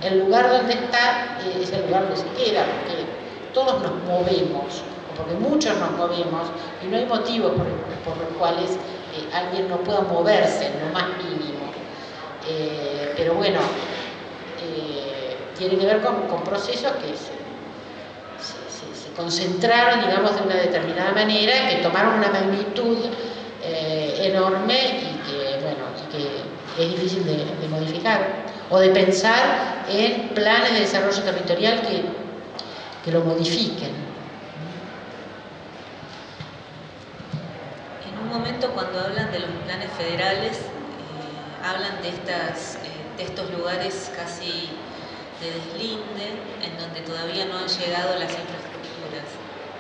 el lugar donde está es el lugar donde se queda, porque todos nos movemos, o porque muchos nos movemos, y no hay motivos por los cuales alguien no pueda moverse en lo más mínimo. Pero bueno, tiene que ver con procesos que se concentraron, digamos, de una determinada manera, que tomaron una magnitud enorme y que es difícil de modificar, o de pensar en planes de desarrollo territorial que lo modifiquen. En un momento, cuando hablan de los planes federales, hablan de estos lugares casi de deslinde, en donde todavía no han llegado las infraestructuras.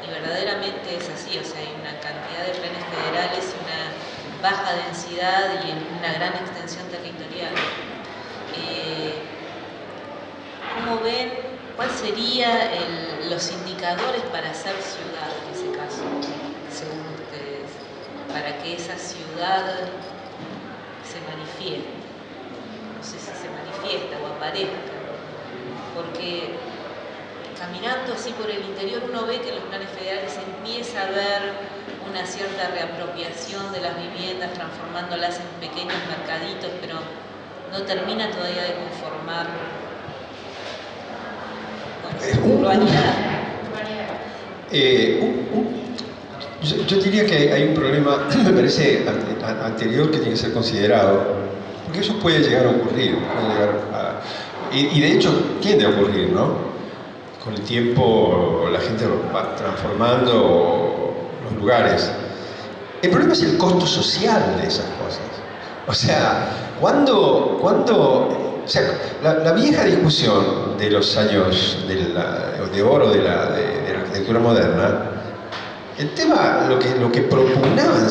Y verdaderamente es así, o sea, hay una cantidad de planes federales, una baja densidad y una gran extensión territorial. ¿Cómo ven? ¿Cuáles serían los indicadores para hacer ciudad en ese caso, según ustedes? Para que esa ciudad se manifieste. No sé si se manifiesta o aparezca, porque caminando así por el interior uno ve que en los planes federales empieza a haber una cierta reapropiación de las viviendas, transformándolas en pequeños mercaditos, pero no termina todavía de conformar con urbanidad. Yo diría que hay un problema, me parece, anterior que tiene que ser considerado, porque eso puede llegar a ocurrir, y de hecho tiende a ocurrir, ¿no? Con el tiempo la gente va transformando los lugares. El problema es el costo social de esas cosas. O sea, o sea, la vieja discusión de los años de oro de la arquitectura moderna, el tema, lo que propugnaban,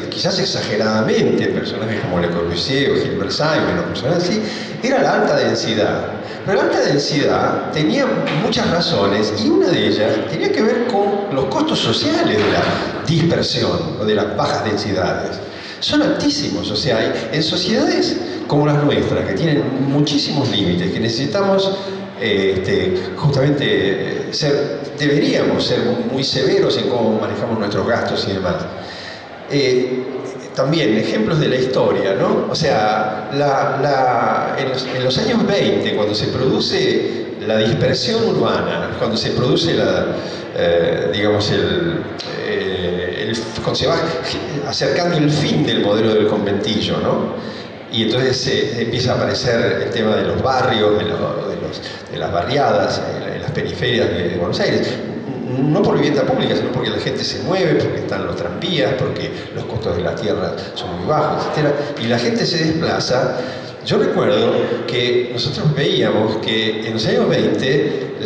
quizás exageradamente, personajes como Le Corbusier o Gilbert Simon o personas así, era la alta densidad. Pero la alta densidad tenía muchas razones y una de ellas tenía que ver con los costos sociales de la dispersión o de las bajas densidades. Son altísimos, o sea, en sociedades como las nuestras, que tienen muchísimos límites, que necesitamos justamente deberíamos ser muy severos en cómo manejamos nuestros gastos y demás. También ejemplos de la historia, ¿no? O sea, en los años 20, cuando se produce la dispersión urbana, cuando se produce cuando se va acercando el fin del modelo del conventillo, ¿no? Y entonces empieza a aparecer el tema de los barrios, de las barriadas, en las periferias de Buenos Aires. No por vivienda pública, sino porque la gente se mueve, porque están los tranvías, porque los costos de la tierra son muy bajos, etc. Y la gente se desplaza. Yo recuerdo que nosotros veíamos que en los años 20,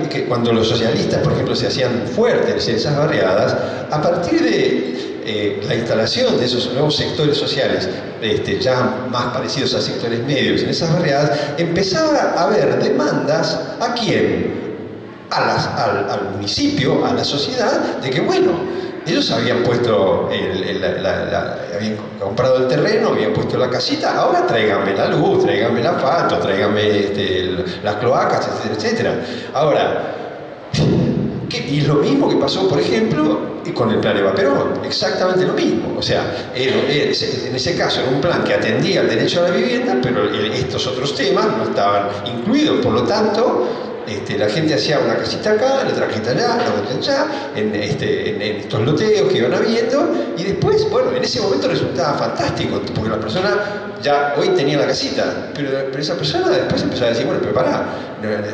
que cuando los socialistas, por ejemplo, se hacían fuertes en esas barriadas, a partir de la instalación de esos nuevos sectores sociales, ya más parecidos a sectores medios en esas barriadas, empezaba a haber demandas ¿a quién? Al municipio, a la sociedad, de que bueno, ellos habían puesto, habían comprado el terreno, habían puesto la casita, ahora tráiganme la luz, tráiganme el asfalto, tráiganme las cloacas, etcétera, etcétera. Ahora, y lo mismo que pasó, por ejemplo, con el plan Eva Perón, exactamente lo mismo. O sea, en ese caso era un plan que atendía el derecho a la vivienda, pero estos otros temas no estaban incluidos, por lo tanto, la gente hacía una casita acá, la otra casita allá, la otra allá, en estos loteos que iban habiendo, y después, bueno, en ese momento resultaba fantástico, porque la persona ya hoy tenía la casita, pero esa persona después empezó a decir, bueno, pero pará,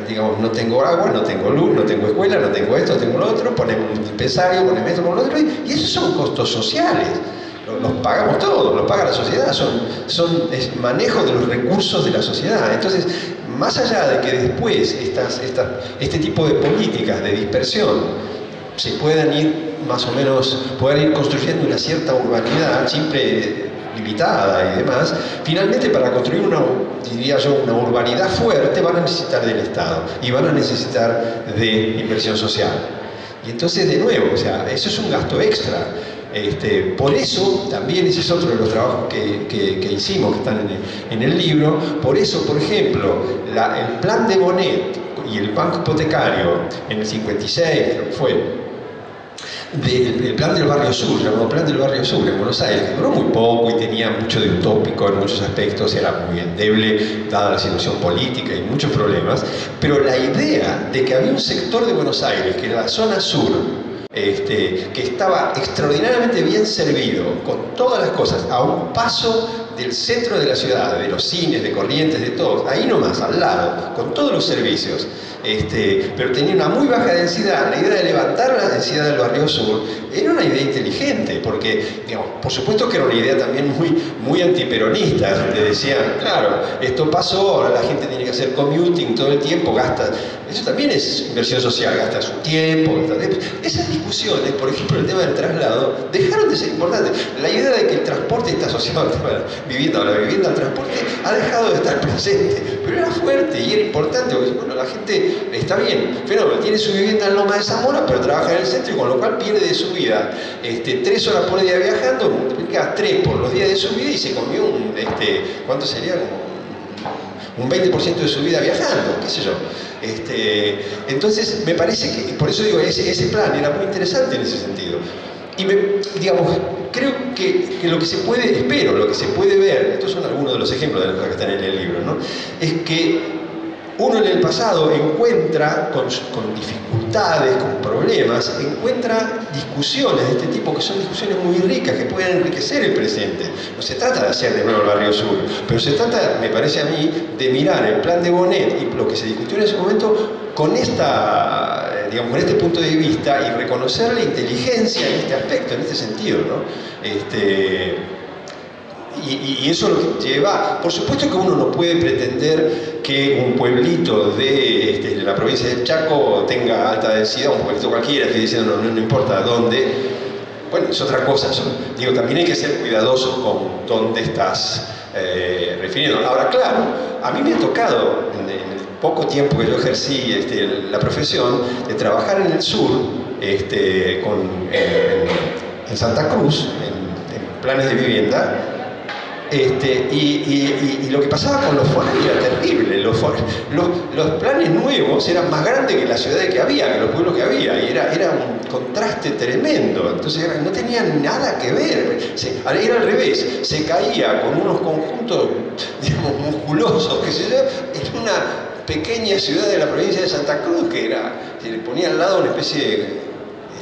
digamos, no tengo agua, no tengo luz, no tengo escuela, no tengo esto, no tengo lo otro, ponemos un dispensario, ponemos esto, ponemos lo otro, y esos son costos sociales. Los pagamos todos, los paga la sociedad, es manejo de los recursos de la sociedad. Entonces, más allá de que después este tipo de políticas de dispersión se puedan ir más o menos, puedan ir construyendo una cierta urbanidad, siempre limitada y demás, finalmente para construir diría yo, una urbanidad fuerte van a necesitar del Estado y van a necesitar de inversión social. Y entonces, de nuevo, o sea, eso es un gasto extra. Por eso, también ese es otro de los trabajos que hicimos, que están en el libro. Por eso, por ejemplo, el plan de Bonet y el banco hipotecario en el 56, creo que fue, el plan del barrio sur, llamado plan del barrio sur en Buenos Aires, que duró muy poco y tenía mucho de utópico en muchos aspectos, era muy endeble dada la situación política y muchos problemas, pero la idea de que había un sector de Buenos Aires, que era la zona sur, que estaba extraordinariamente bien servido, con todas las cosas, a un paso del centro de la ciudad, de los cines, de Corrientes, de todos, ahí nomás, al lado, con todos los servicios, pero tenía una muy baja densidad. La idea de levantar la densidad del barrio sur era una idea inteligente, porque, digamos, por supuesto que era una idea también muy antiperonista, donde decían, claro, esto pasó, ahora la gente tiene que hacer commuting todo el tiempo, gasta, eso también es inversión social, gasta su tiempo, esas discusiones, por ejemplo, el tema del traslado, dejaron de ser importante. La idea de que el transporte está asociado al tema de la vivienda, o la vivienda al transporte, ha dejado de estar presente, pero era fuerte y era importante, porque bueno, la gente está bien, fenómeno, tiene su vivienda en Loma de Zamora, pero trabaja en el centro y con lo cual pierde de su vida 3 horas por día viajando, multiplica 3 por los días de su vida y se comió ¿cuánto sería? Un 20% de su vida viajando, qué sé yo. Entonces, me parece que, por eso digo, ese plan era muy interesante en ese sentido. Y digamos, creo que lo que se puede, espero, lo que se puede ver, estos son algunos de los ejemplos de las cosas que están en el libro, ¿no? Es que uno en el pasado encuentra, con dificultades, con problemas, encuentra discusiones de este tipo que son discusiones muy ricas, que pueden enriquecer el presente. No se trata de hacer de nuevo el Barrio Sur, pero se trata, me parece a mí, de mirar el plan de Bonet y lo que se discutió en ese momento con con este punto de vista y reconocer la inteligencia en este aspecto, en este sentido, ¿no? Y eso lo que lleva, por supuesto que uno no puede pretender que un pueblito de la provincia del Chaco tenga alta densidad, un pueblito cualquiera, estoy diciendo no importa dónde. Bueno, es otra cosa, también hay que ser cuidadosos con dónde estás refiriendo. Ahora, claro, a mí me ha tocado, en el poco tiempo que yo ejercí la profesión, de trabajar en el sur, en Santa Cruz, en planes de vivienda. Y lo que pasaba con los foreros era terrible. Los planes nuevos eran más grandes que las ciudades que había, que los pueblos que había, y era un contraste tremendo. Entonces no tenían nada que ver. Era al revés, se caía con unos conjuntos, digamos, musculosos, qué sé yo, en una pequeña ciudad de la provincia de Santa Cruz, que se le ponía al lado una especie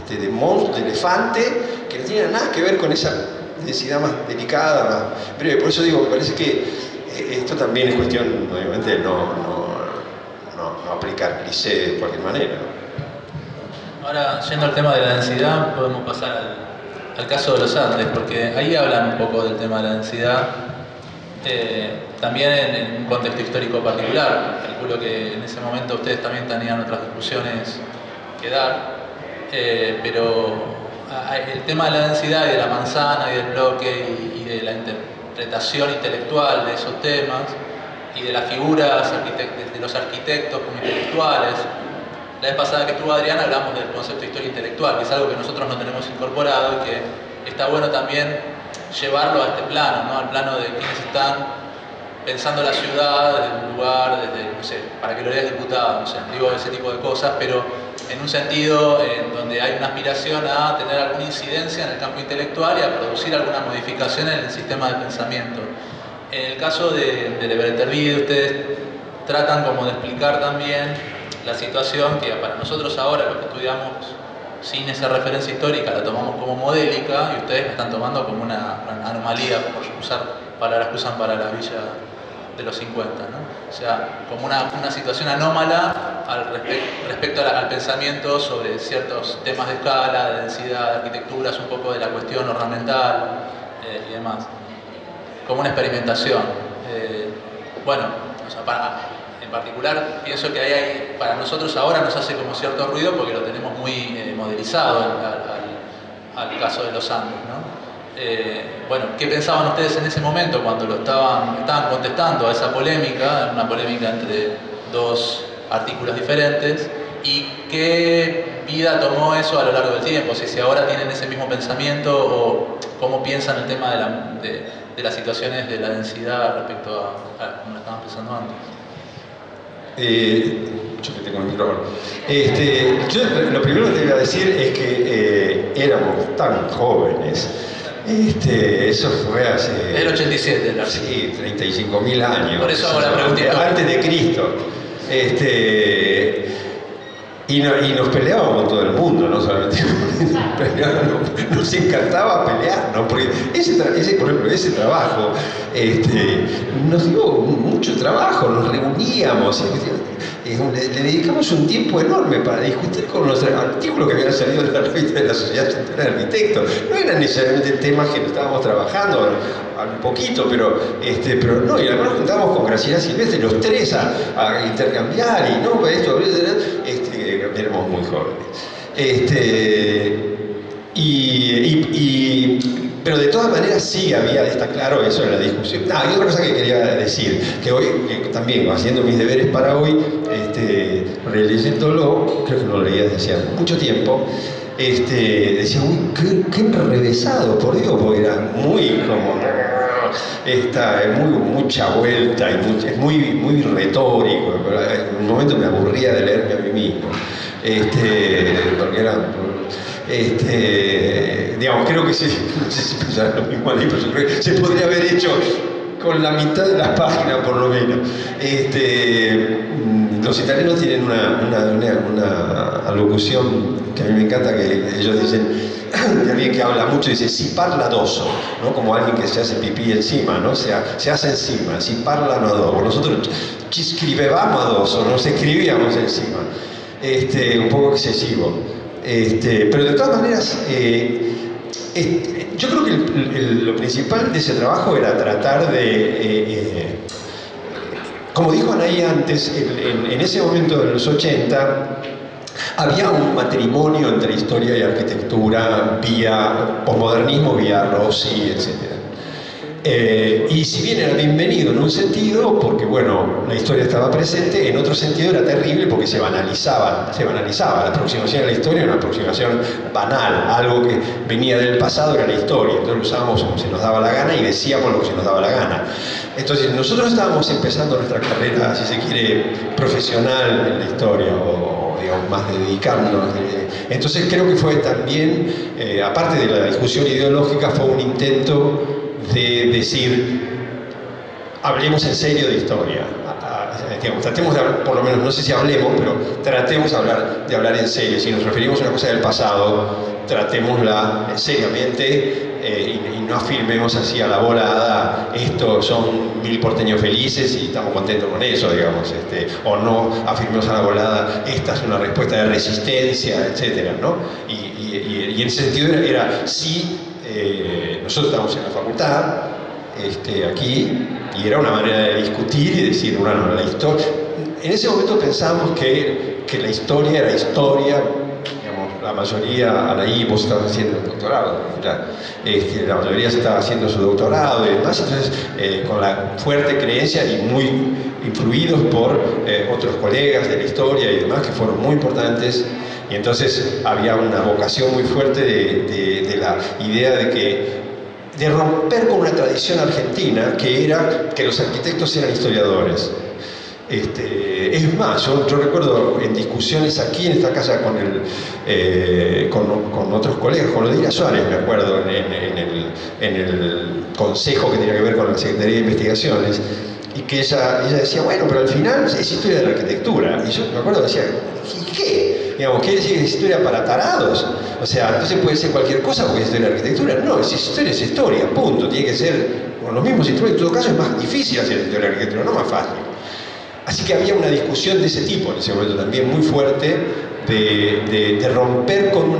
de monstruo, de elefante, que no tenía nada que ver con esa densidad más delicada, más breve. Por eso digo, me parece que esto también es cuestión, obviamente, de no aplicar cliché de cualquier manera, ¿no? Ahora, yendo al tema de la densidad, podemos pasar al caso de los Andes, porque ahí hablan un poco del tema de la densidad, también en un contexto histórico particular. Calculo que en ese momento ustedes también tenían otras discusiones que dar, pero el tema de la densidad y de la manzana y del bloque y de la interpretación intelectual de esos temas y de las figuras de los arquitectos como intelectuales. La vez pasada que estuvo Adrián hablamos del concepto de historia intelectual, que es algo que nosotros no tenemos incorporado y que está bueno también llevarlo a este plano, ¿no? Al plano de quienes están pensando la ciudad desde un lugar, desde, no sé, para que lo lea el diputado, no sé, digo ese tipo de cosas, pero en un sentido en donde hay una aspiración a tener alguna incidencia en el campo intelectual y a producir alguna modificación en el sistema de pensamiento. En el caso de Leverterville, ustedes tratan como de explicar también la situación que para nosotros ahora, los que estudiamos sin esa referencia histórica, la tomamos como modélica y ustedes la están tomando como una anomalía, por usar palabras que usan para la villa de los 50, ¿no? O sea, como una situación anómala respecto al pensamiento sobre ciertos temas de escala, de densidad, de arquitecturas, un poco de la cuestión ornamental y demás. Como una experimentación. Bueno, o sea, en particular pienso que ahí para nosotros ahora nos hace como cierto ruido porque lo tenemos muy modelizado al caso de los Andes, ¿no? Bueno, ¿qué pensaban ustedes en ese momento cuando estaban contestando a esa polémica, una polémica entre dos artículos diferentes? ¿Y qué vida tomó eso a lo largo del tiempo? Si ahora tienen ese mismo pensamiento o cómo piensan el tema de las situaciones de la densidad respecto a como lo estaban pensando antes. Yo que tengo el micrófono. Yo lo primero que te iba a decir es que éramos tan jóvenes. Eso fue hace... Del 87, ¿no? Sí, 35.000 años. Por eso hago la preguntita. Antes de Cristo. Y nos peleábamos con todo el mundo, no solamente nos encantaba pelear, ¿no? Porque por ejemplo, ese trabajo nos dio mucho trabajo, nos reuníamos, le dedicamos un tiempo enorme para discutir con los artículos que habían salido de la revista de la Sociedad Central de Arquitectos. No eran necesariamente temas que estábamos trabajando un poquito, pero no, y además nos juntábamos con Graciela Silvestre, los tres a intercambiar, y no, esto, éramos muy jóvenes. Y pero de todas maneras sí había, está claro eso en la discusión. Y otra cosa que quería decir, que hoy, también haciendo mis deberes para hoy, releyéndolo, creo que no lo leía desde hacía mucho tiempo, decía, uy, qué enrevesado, por Dios, porque era muy como... mucha vuelta, y es muy retórico, pero en un momento me aburría de leerme a mí mismo, porque era... digamos, creo que no sé si pensar lo mismo ahí, pero yo creo que se podría haber hecho con la mitad de las páginas por lo menos. Los italianos tienen una alocución que a mí me encanta, que ellos dicen, de alguien que habla mucho, dice si parla doso, ¿no? Como alguien que se hace pipí encima, ¿no? Se hace encima, si parla no dopo. Nosotros ci scrivevamo addosso, nos escribíamos encima. Un poco excesivo. Pero de todas maneras, yo creo que lo principal de ese trabajo era tratar de, como dijo Anaí antes, en ese momento de los 80, había un matrimonio entre historia y arquitectura vía posmodernismo, vía Rossi, etc. Y si bien era bienvenido en un sentido, porque bueno, la historia estaba presente, en otro sentido era terrible porque se banalizaba. La aproximación a la historia era una aproximación banal, algo que venía del pasado era la historia, entonces lo usábamos como se nos daba la gana y decíamos lo que se nos daba la gana. Entonces nosotros estábamos empezando nuestra carrera, si se quiere, profesional en la historia, o digamos, más de dedicarnos. Entonces creo que fue también, aparte de la discusión ideológica, fue un intento de decir, hablemos en serio de historia. Digamos, tratemos de hablar, por lo menos, no sé si hablemos, pero tratemos de hablar en serio. Si nos referimos a una cosa del pasado, tratémosla seriamente, y no afirmemos así a la volada, estos son 1000 porteños felices y estamos contentos con eso, digamos, o no afirmemos a la volada, esta es una respuesta de resistencia, etcétera, ¿no? Y en ese sentido era sí, nosotros estábamos en la facultad, aquí, y era una manera de discutir y decir, bueno, la historia... En ese momento pensábamos que la historia era historia, digamos, la mayoría, Anaí, vos estabas haciendo el doctorado, la mayoría estaba haciendo su doctorado y demás, entonces con la fuerte creencia y muy influidos por otros colegas de la historia y demás que fueron muy importantes, y entonces había una vocación muy fuerte de la idea de romper con una tradición argentina que era que los arquitectos eran historiadores. Es más, yo recuerdo en discusiones aquí en esta casa con otros colegas, con Odila Suárez, me acuerdo, en el consejo que tenía que ver con la Secretaría de Investigaciones, y que ella decía, bueno, pero al final es historia de la arquitectura. Y yo me acuerdo, decía, ¿y qué? Digamos, ¿quiere decir que es historia para tarados? O sea, entonces puede ser cualquier cosa porque es historia de la arquitectura. No, es historia, punto. Tiene que ser con los mismos instrumentos. En todo caso es más difícil hacer historia de la arquitectura, no más fácil. Así que había una discusión de ese tipo en ese momento también muy fuerte de romper con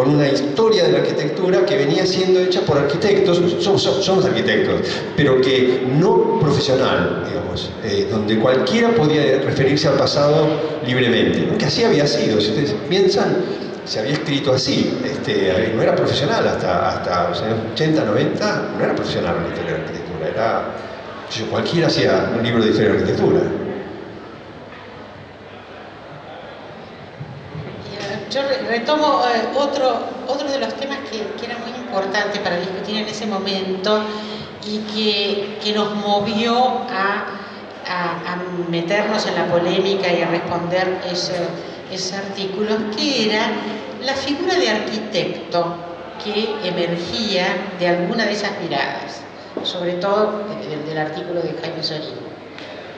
una historia de la arquitectura que venía siendo hecha por arquitectos, somos arquitectos, pero que no profesional, digamos, donde cualquiera podía referirse al pasado libremente, que así había sido, si ustedes piensan, se había escrito así, no era profesional hasta los años 80, 90, no era profesional la historia de la arquitectura, cualquiera hacía un libro de historia de la arquitectura. Yo retomo otro de los temas que era muy importante para discutir en ese momento y que nos movió a meternos en la polémica y a responder ese artículo, que era la figura de arquitecto que emergía de alguna de esas miradas, sobre todo del artículo de Jaime Sorín,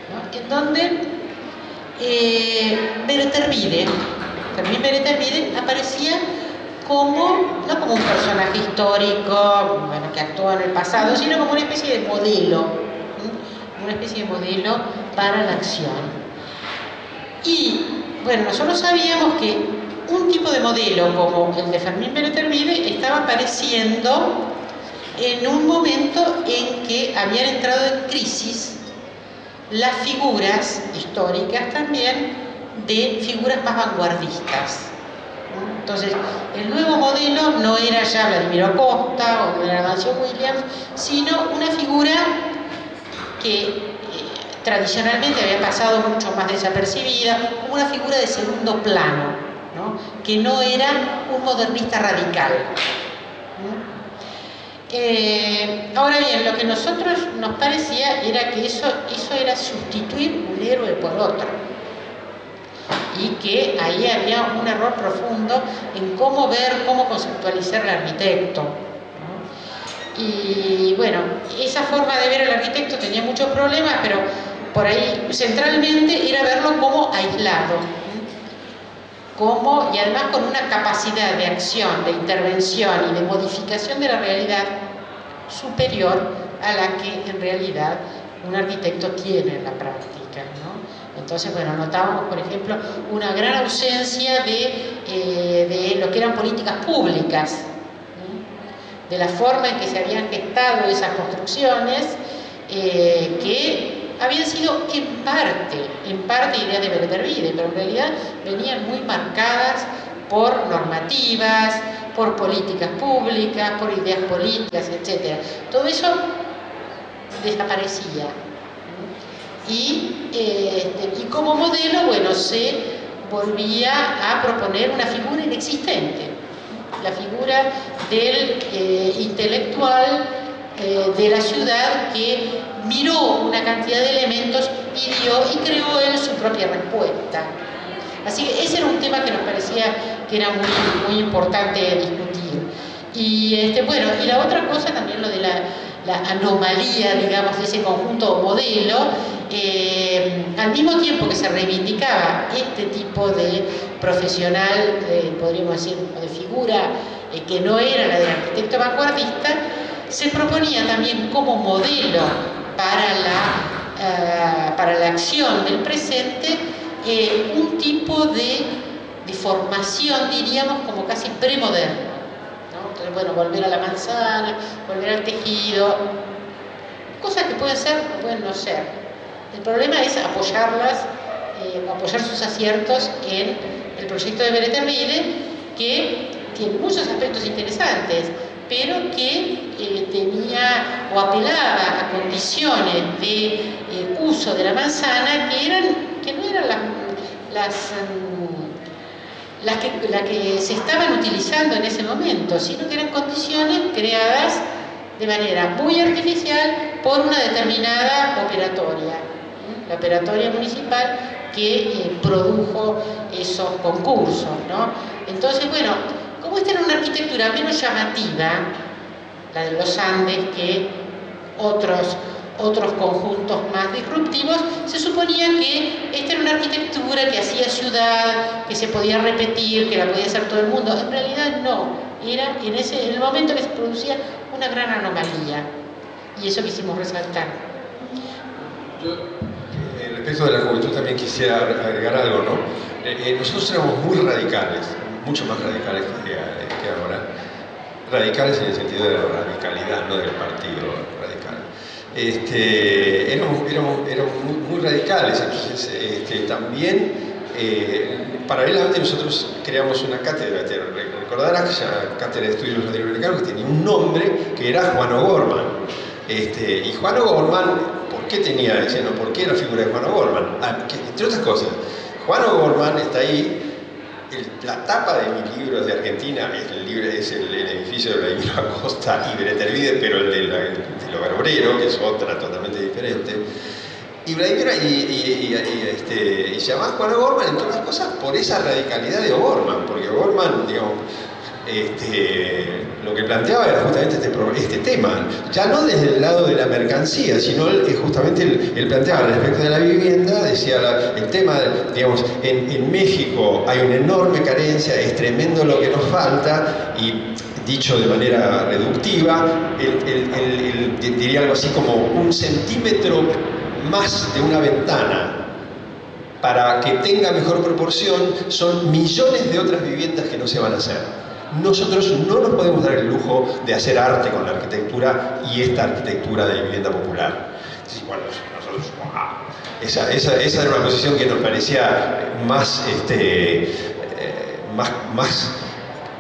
¿no? En donde Fermín Beretervide aparecía no como un personaje histórico, bueno, que actuó en el pasado, sino como una especie de modelo, para la acción. Y bueno, nosotros sabíamos que un tipo de modelo como el de Fermín Beretervide estaba apareciendo en un momento en que habían entrado en crisis las figuras históricas también de figuras más vanguardistas, ¿no? Entonces, el nuevo modelo no era ya Vladimiro Costa o no era Mancio Williams, sino una figura que tradicionalmente había pasado mucho más desapercibida, como una figura de segundo plano, ¿no? Que no era un modernista radical. Ahora bien, lo que a nosotros nos parecía era que eso era sustituir un héroe por otro, y que ahí había un error profundo en cómo ver, cómo conceptualizar al arquitecto, ¿no? Y bueno, esa forma de ver al arquitecto tenía muchos problemas, pero por ahí centralmente era verlo como aislado, y además con una capacidad de acción, de intervención y de modificación de la realidad superior a la que en realidad un arquitecto tiene en la práctica, ¿no? Entonces, bueno, notábamos, por ejemplo, una gran ausencia de lo que eran políticas públicas, ¿no? De la forma en que se habían gestado esas construcciones, que habían sido en parte ideas de Beretervide, pero en realidad venían muy marcadas por normativas, por políticas públicas, por ideas políticas, etc. Todo eso desaparecía. Y como modelo, bueno, se volvía a proponer una figura inexistente, la figura del intelectual de la ciudad que miró una cantidad de elementos y creó él su propia respuesta. Así que ese era un tema que nos parecía que era muy, muy importante discutir. Y bueno, y la otra cosa también, lo de la anomalía, digamos, de ese conjunto modelo, al mismo tiempo que se reivindicaba este tipo de profesional, podríamos decir, de figura que no era la del arquitecto vanguardista, se proponía también como modelo para la acción del presente un tipo de formación, diríamos, como casi premoderna, ¿no? Entonces, bueno, volver a la manzana, volver al tejido, cosas que pueden ser o pueden no ser. El problema es apoyarlas, apoyar sus aciertos en el proyecto de Beretervide, que tiene muchos aspectos interesantes, pero que tenía o apelaba a condiciones de uso de la manzana que no eran las que se estaban utilizando en ese momento, sino que eran condiciones creadas de manera muy artificial por una determinada operatoria, la operatoria municipal que produjo esos concursos, ¿no? Entonces, bueno, como esta era una arquitectura menos llamativa, la de los Andes, que otros conjuntos más disruptivos, se suponía que esta era una arquitectura que hacía ciudad, que se podía repetir, que la podía hacer todo el mundo. En realidad no, era en el momento que se producía una gran anomalía, y eso quisimos resaltar. Yo, respecto de la juventud, también quisiera agregar algo, ¿no? Nosotros éramos muy radicales, mucho más radicales que ahora. Radicales en el sentido de la radicalidad, no del partido radical. Éramos muy radicales, entonces también paralelamente nosotros creamos una cátedra. Recordarás que la cátedra de estudios latinoamericanos, que tenía un nombre que era Juan O'Gorman. Y Juan O'Gorman, ¿por qué tenía ese? ¿No? ¿Por qué la figura de Juan O'Gorman? Entre otras cosas, Juan O'Gorman está ahí. La tapa de mis libros de Argentina es el edificio de Vladimiro Acosta y Beretervide, pero el de Hogar Obrero, que es otra totalmente diferente. Y Vladimiro y se llama Juan O'Gorman, entre otras cosas, por esa radicalidad de O'Gorman, porque O'Gorman, digamos, lo que planteaba era justamente este tema, ya no desde el lado de la mercancía, sino justamente él planteaba respecto de la vivienda, decía el tema, digamos, en México hay una enorme carencia, es tremendo lo que nos falta, y dicho de manera reductiva, él diría algo así como 1 centímetro más de una ventana para que tenga mejor proporción, son millones de otras viviendas que no se van a hacer. Nosotros no nos podemos dar el lujo de hacer arte con la arquitectura y esta arquitectura de vivienda popular. Sí, bueno, nosotros, esa era una posición que nos parecía más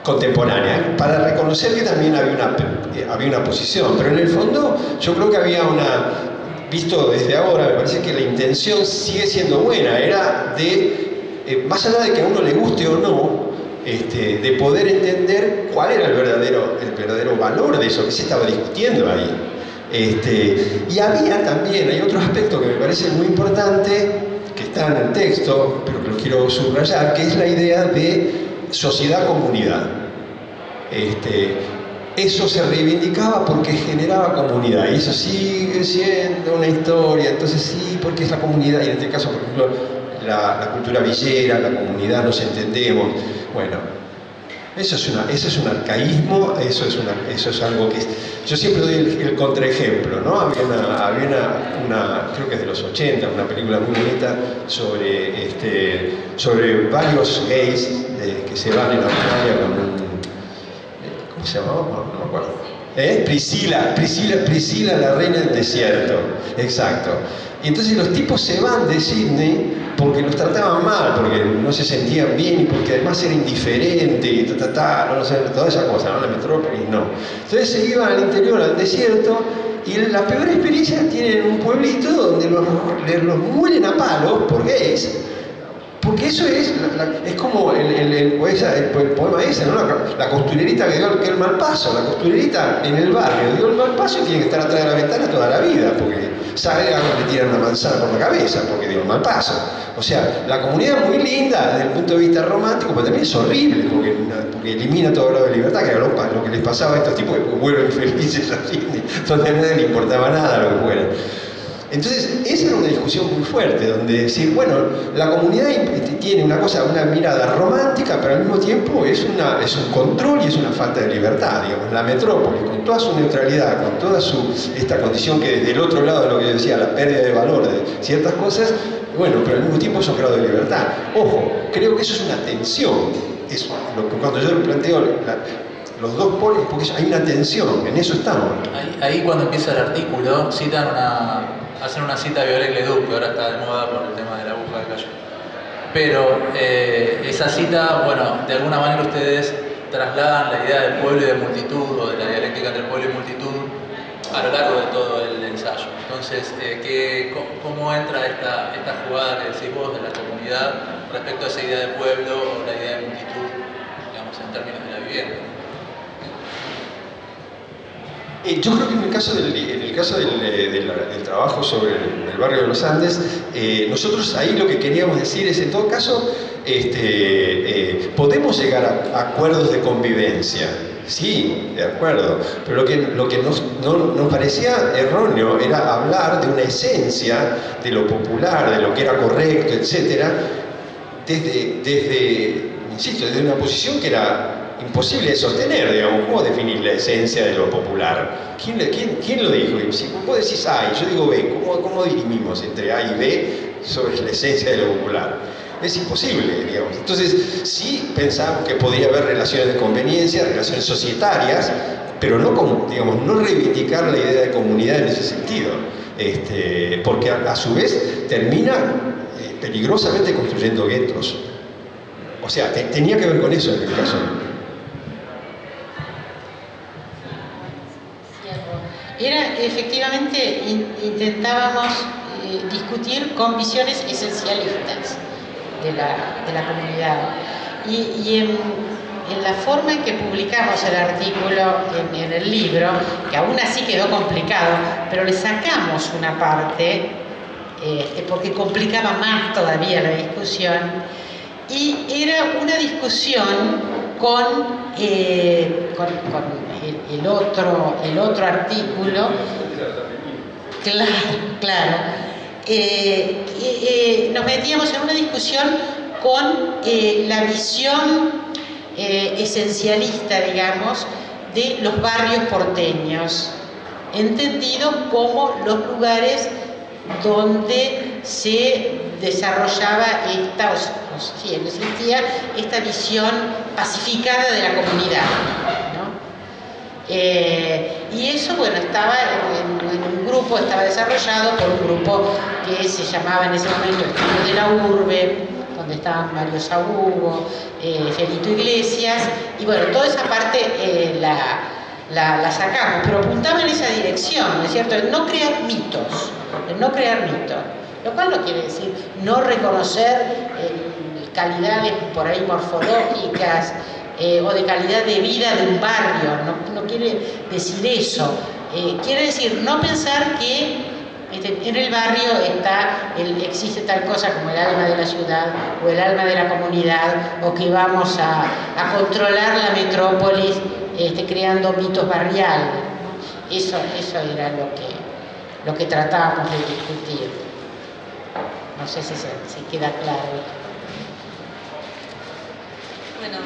contemporánea, para reconocer que también había una posición, pero en el fondo yo creo que había visto desde ahora, me parece que la intención sigue siendo buena, era de, más allá de que a uno le guste o no, de poder entender cuál era el verdadero valor de eso que se estaba discutiendo ahí. Y había también, hay otro aspecto que me parece muy importante, que está en el texto, pero que lo quiero subrayar, que es la idea de sociedad-comunidad. Eso se reivindicaba porque generaba comunidad, y eso sigue siendo una historia, entonces sí, porque es la comunidad, y en este caso, por ejemplo, la cultura villera, la comunidad, nos entendemos. Bueno, eso es un arcaísmo, eso es algo que... Yo siempre doy el contraejemplo, ¿no? Había una, creo que es de los 80, una película muy bonita sobre varios gays que se van en Australia con un... ¿Cómo se llamaba? No me acuerdo. Priscila, la reina del desierto. Exacto. Y entonces los tipos se van de Sydney porque los trataban mal, porque no se sentían bien y porque además era indiferente y no sé, toda esa cosa, ¿no? La metrópolis, no. Entonces se iban al interior, al desierto, y la peor experiencia tienen en un pueblito donde los muelen a palos por gays. Porque eso es como el poema ese, ¿no? La costurerita que dio el mal paso. La costurerita en el barrio dio el mal paso y tiene que estar atrás de la ventana toda la vida, porque sabe a que le tiran una manzana por la cabeza, porque dio el mal paso. O sea, la comunidad es muy linda desde el punto de vista romántico, pero también es horrible, porque elimina todo grado de libertad, que era lo que les pasaba a estos tipos que vuelven felices así, donde a nadie le importaba nada lo que fuera. Entonces, esa era una discusión muy fuerte, donde decir, bueno, la comunidad tiene una mirada romántica, pero al mismo tiempo es un control y es una falta de libertad, digamos. La metrópolis, con toda su neutralidad, con toda esta condición que desde el otro lado de lo que yo decía, la pérdida de valor de ciertas cosas, bueno, pero al mismo tiempo es un grado de libertad. Ojo, creo que eso es una tensión. Cuando yo planteo los dos polos, porque hay una tensión, en eso estamos. Ahí cuando empieza el artículo, hacen una cita de Viollet Leduc, que ahora está de moda por el tema de la aguja de Cayo. Pero esa cita, bueno, de alguna manera ustedes trasladan la idea del pueblo y de multitud, o de la dialéctica entre pueblo y multitud, a lo largo de todo el ensayo. Entonces, ¿cómo entra esta jugada que decís vos de la comunidad respecto a esa idea de pueblo o la idea de multitud, digamos, en términos de la vivienda? Yo creo que en el caso del trabajo sobre el barrio de los Andes, nosotros ahí lo que queríamos decir es, en todo caso, podemos llegar a acuerdos de convivencia, sí, de acuerdo, pero lo que nos parecía erróneo era hablar de una esencia de lo popular, de lo que era correcto, etcétera, desde una posición que era imposible de sostener, digamos. ¿Cómo definir la esencia de lo popular? ¿Quién lo dijo? Y si vos decís A y yo digo B, ¿cómo dirimimos entre A y B sobre la esencia de lo popular? Es imposible, digamos. Entonces, sí pensamos que podría haber relaciones de conveniencia, relaciones societarias, pero no reivindicar la idea de comunidad en ese sentido. Porque a su vez termina peligrosamente construyendo guetos. O sea, tenía que ver con eso en el caso. Efectivamente, intentábamos discutir con visiones esencialistas de la comunidad. Y en la forma en que publicamos el artículo en el libro, que aún así quedó complicado, pero le sacamos una parte, porque complicaba más todavía la discusión, y era una discusión con el otro artículo, claro, nos metíamos en una discusión con la visión esencialista, digamos, de los barrios porteños, entendidos como los lugares donde se desarrollaba existía esta visión pacificada de la comunidad, ¿no? Y eso, bueno, estaba en un grupo, estaba desarrollado por un grupo que se llamaba en ese momento Estudio de la Urbe, donde estaban Mario Sahugo, Felipe Iglesias, y bueno, toda esa parte la sacamos, pero apuntaba en esa dirección, ¿no es cierto?, en no crear mitos, lo cual no quiere decir no reconocer calidades por ahí morfológicas o de calidad de vida de un barrio, no quiere decir eso, quiere decir no pensar que en el barrio existe tal cosa como el alma de la ciudad o el alma de la comunidad, o que vamos a controlar la metrópolis creando mitos barriales. Eso era lo que tratábamos de discutir. No sé si queda claro. Bueno,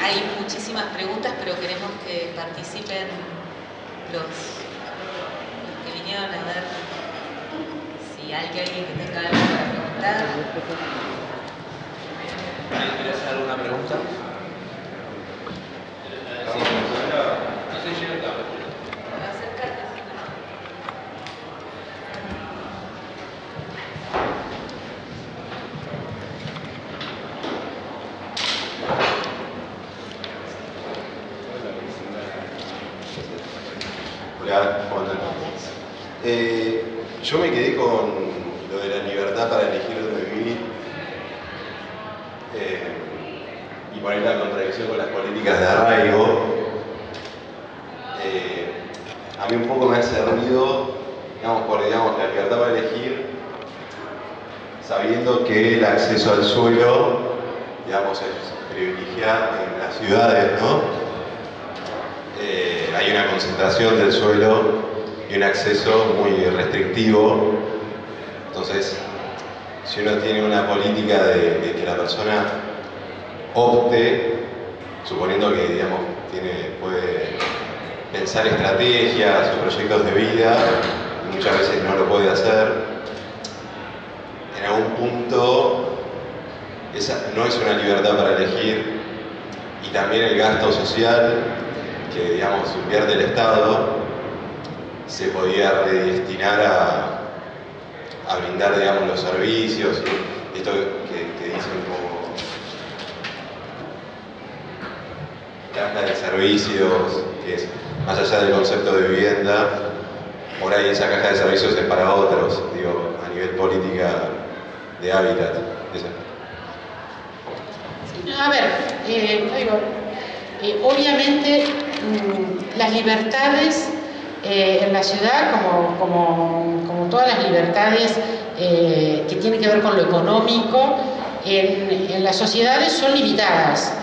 hay muchísimas preguntas, pero queremos que participen los que vinieron a ver si hay alguien que tenga algo para preguntar. ¿Quieres hacer alguna pregunta? Sí. No sé, yo Acércate. Hola, ¿cómo andan? Yo me quedé con lo de la libertad para elegir dónde vivir y poner la contradicción con las políticas de arraigo. A mí un poco me ha servido, la libertad para elegir, sabiendo que el acceso al suelo, es privilegiar en las ciudades, ¿no? Hay una concentración del suelo y un acceso muy restrictivo. Entonces, si uno tiene una política de que la persona opte, suponiendo que puede pensar estrategias o proyectos de vida, y muchas veces no lo puede hacer, en algún punto esa no es una libertad para elegir. Y también el gasto social que invierte el Estado se podía redestinar a brindar los servicios, y esto que dicen como caja de servicios, que es más allá del concepto de vivienda, por ahí esa caja de servicios es para otros, a nivel política de hábitat. A ver, obviamente las libertades en la ciudad, como todas las libertades que tienen que ver con lo económico, en las sociedades son limitadas.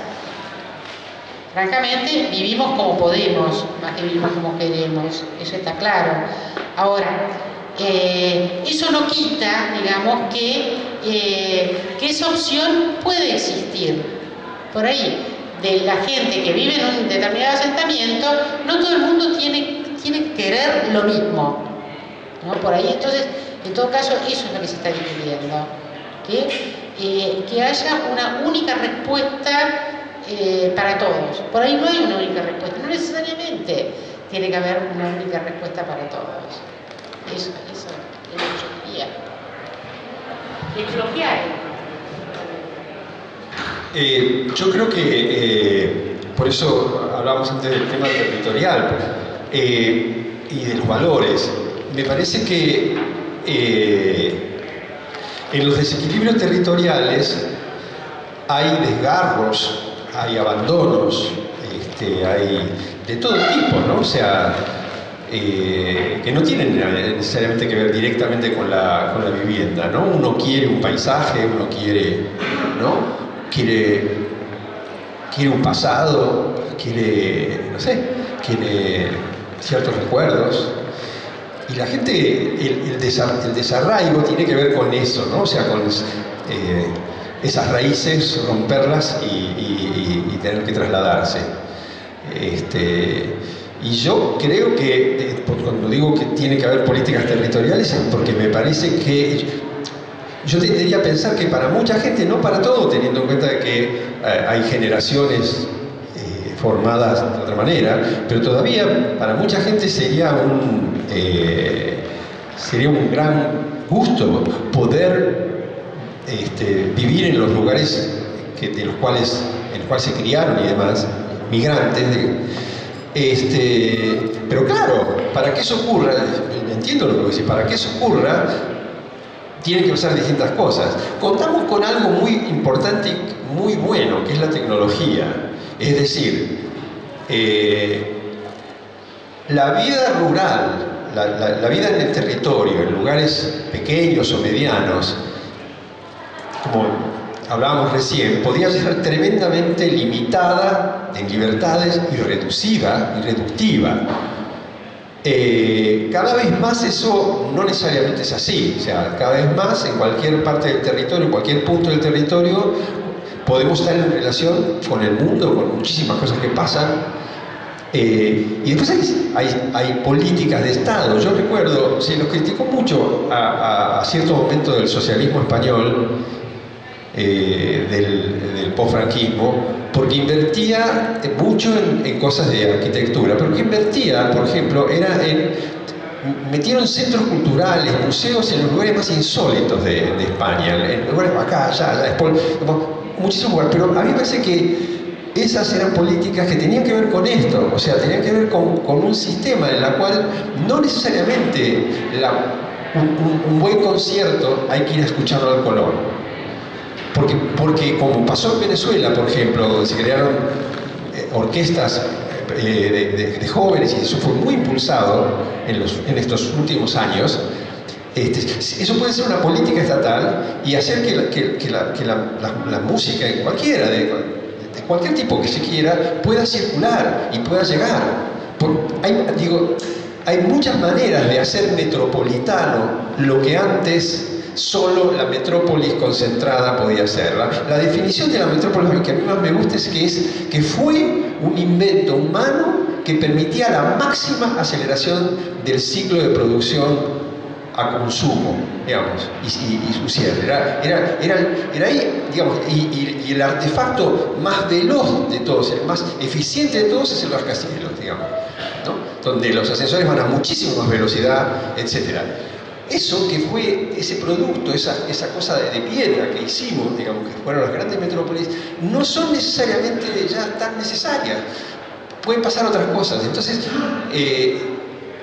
Francamente, vivimos como podemos, más que vivimos como queremos, eso está claro. Ahora, eso no quita, que esa opción puede existir. Por ahí, de la gente que vive en un determinado asentamiento, no todo el mundo tiene que querer lo mismo, ¿no? Por ahí, entonces, en todo caso, eso es lo que se está discutiendo, que haya una única respuesta para todos. Por ahí no hay una única respuesta, no necesariamente tiene que haber una única respuesta para todos. Eso es lo que hay. Yo creo que, por eso hablábamos antes del tema territorial y de los valores. Me parece que en los desequilibrios territoriales hay desgarros, hay abandonos, hay de todo tipo, ¿no? O sea, que no tienen necesariamente que ver directamente con la vivienda, ¿no? Uno quiere un paisaje, uno quiere, ¿no? Quiere un pasado, quiere ciertos recuerdos. Y la gente, el desarraigo tiene que ver con eso, ¿no? O sea, con esas raíces, romperlas y tener que trasladarse. Y yo creo que, cuando digo que tiene que haber políticas territoriales, es porque me parece que yo tendería a pensar que para mucha gente, no para todo, teniendo en cuenta que hay generaciones formadas de otra manera, pero todavía para mucha gente sería un gran gusto poder vivir en los lugares en los cuales se criaron y demás, migrantes. Pero claro, para que eso ocurra, entiendo lo que voy a decir, para que eso ocurra, tienen que pasar distintas cosas. Contamos con algo muy importante y muy bueno, que es la tecnología. Es decir, la vida rural, la vida en el territorio, en lugares pequeños o medianos, como hablábamos recién, podía ser tremendamente limitada en libertades y reductiva. Cada vez más eso no necesariamente es así. O sea, cada vez más en cualquier parte del territorio, en cualquier punto del territorio, podemos estar en relación con el mundo, con muchísimas cosas que pasan. Y después hay políticas de Estado. Yo recuerdo, se los criticó mucho a cierto momento del socialismo español, del posfranquismo, porque invertía mucho en cosas de arquitectura, pero que invertía, por ejemplo, metieron centros culturales, museos en los lugares más insólitos de España, en lugares acá, allá, muchísimos lugares, pero a mí me parece que esas eran políticas que tenían que ver con esto, o sea, tenían que ver con un sistema en el cual no necesariamente un buen concierto hay que ir a escucharlo al Colón. Porque como pasó en Venezuela, por ejemplo, donde se crearon orquestas de jóvenes, y eso fue muy impulsado en estos últimos años, eso puede ser una política estatal y hacer que la música, de cualquier tipo que se quiera, pueda circular y pueda llegar. Hay muchas maneras de hacer metropolitano lo que antes solo la metrópolis concentrada podía hacer. La definición de la metrópolis que a mí más me gusta es que fue un invento humano que permitía la máxima aceleración del ciclo de producción a consumo, digamos, y su cierre. Era ahí, digamos, y el artefacto más veloz de todos, el más eficiente de todos es el rascacielos, digamos, ¿no? Donde los ascensores van a muchísima más velocidad, etc. Eso que fue ese producto, esa cosa de piedra que hicimos, digamos, que fueron las grandes metrópolis, no son necesariamente ya tan necesarias. Pueden pasar otras cosas. Entonces,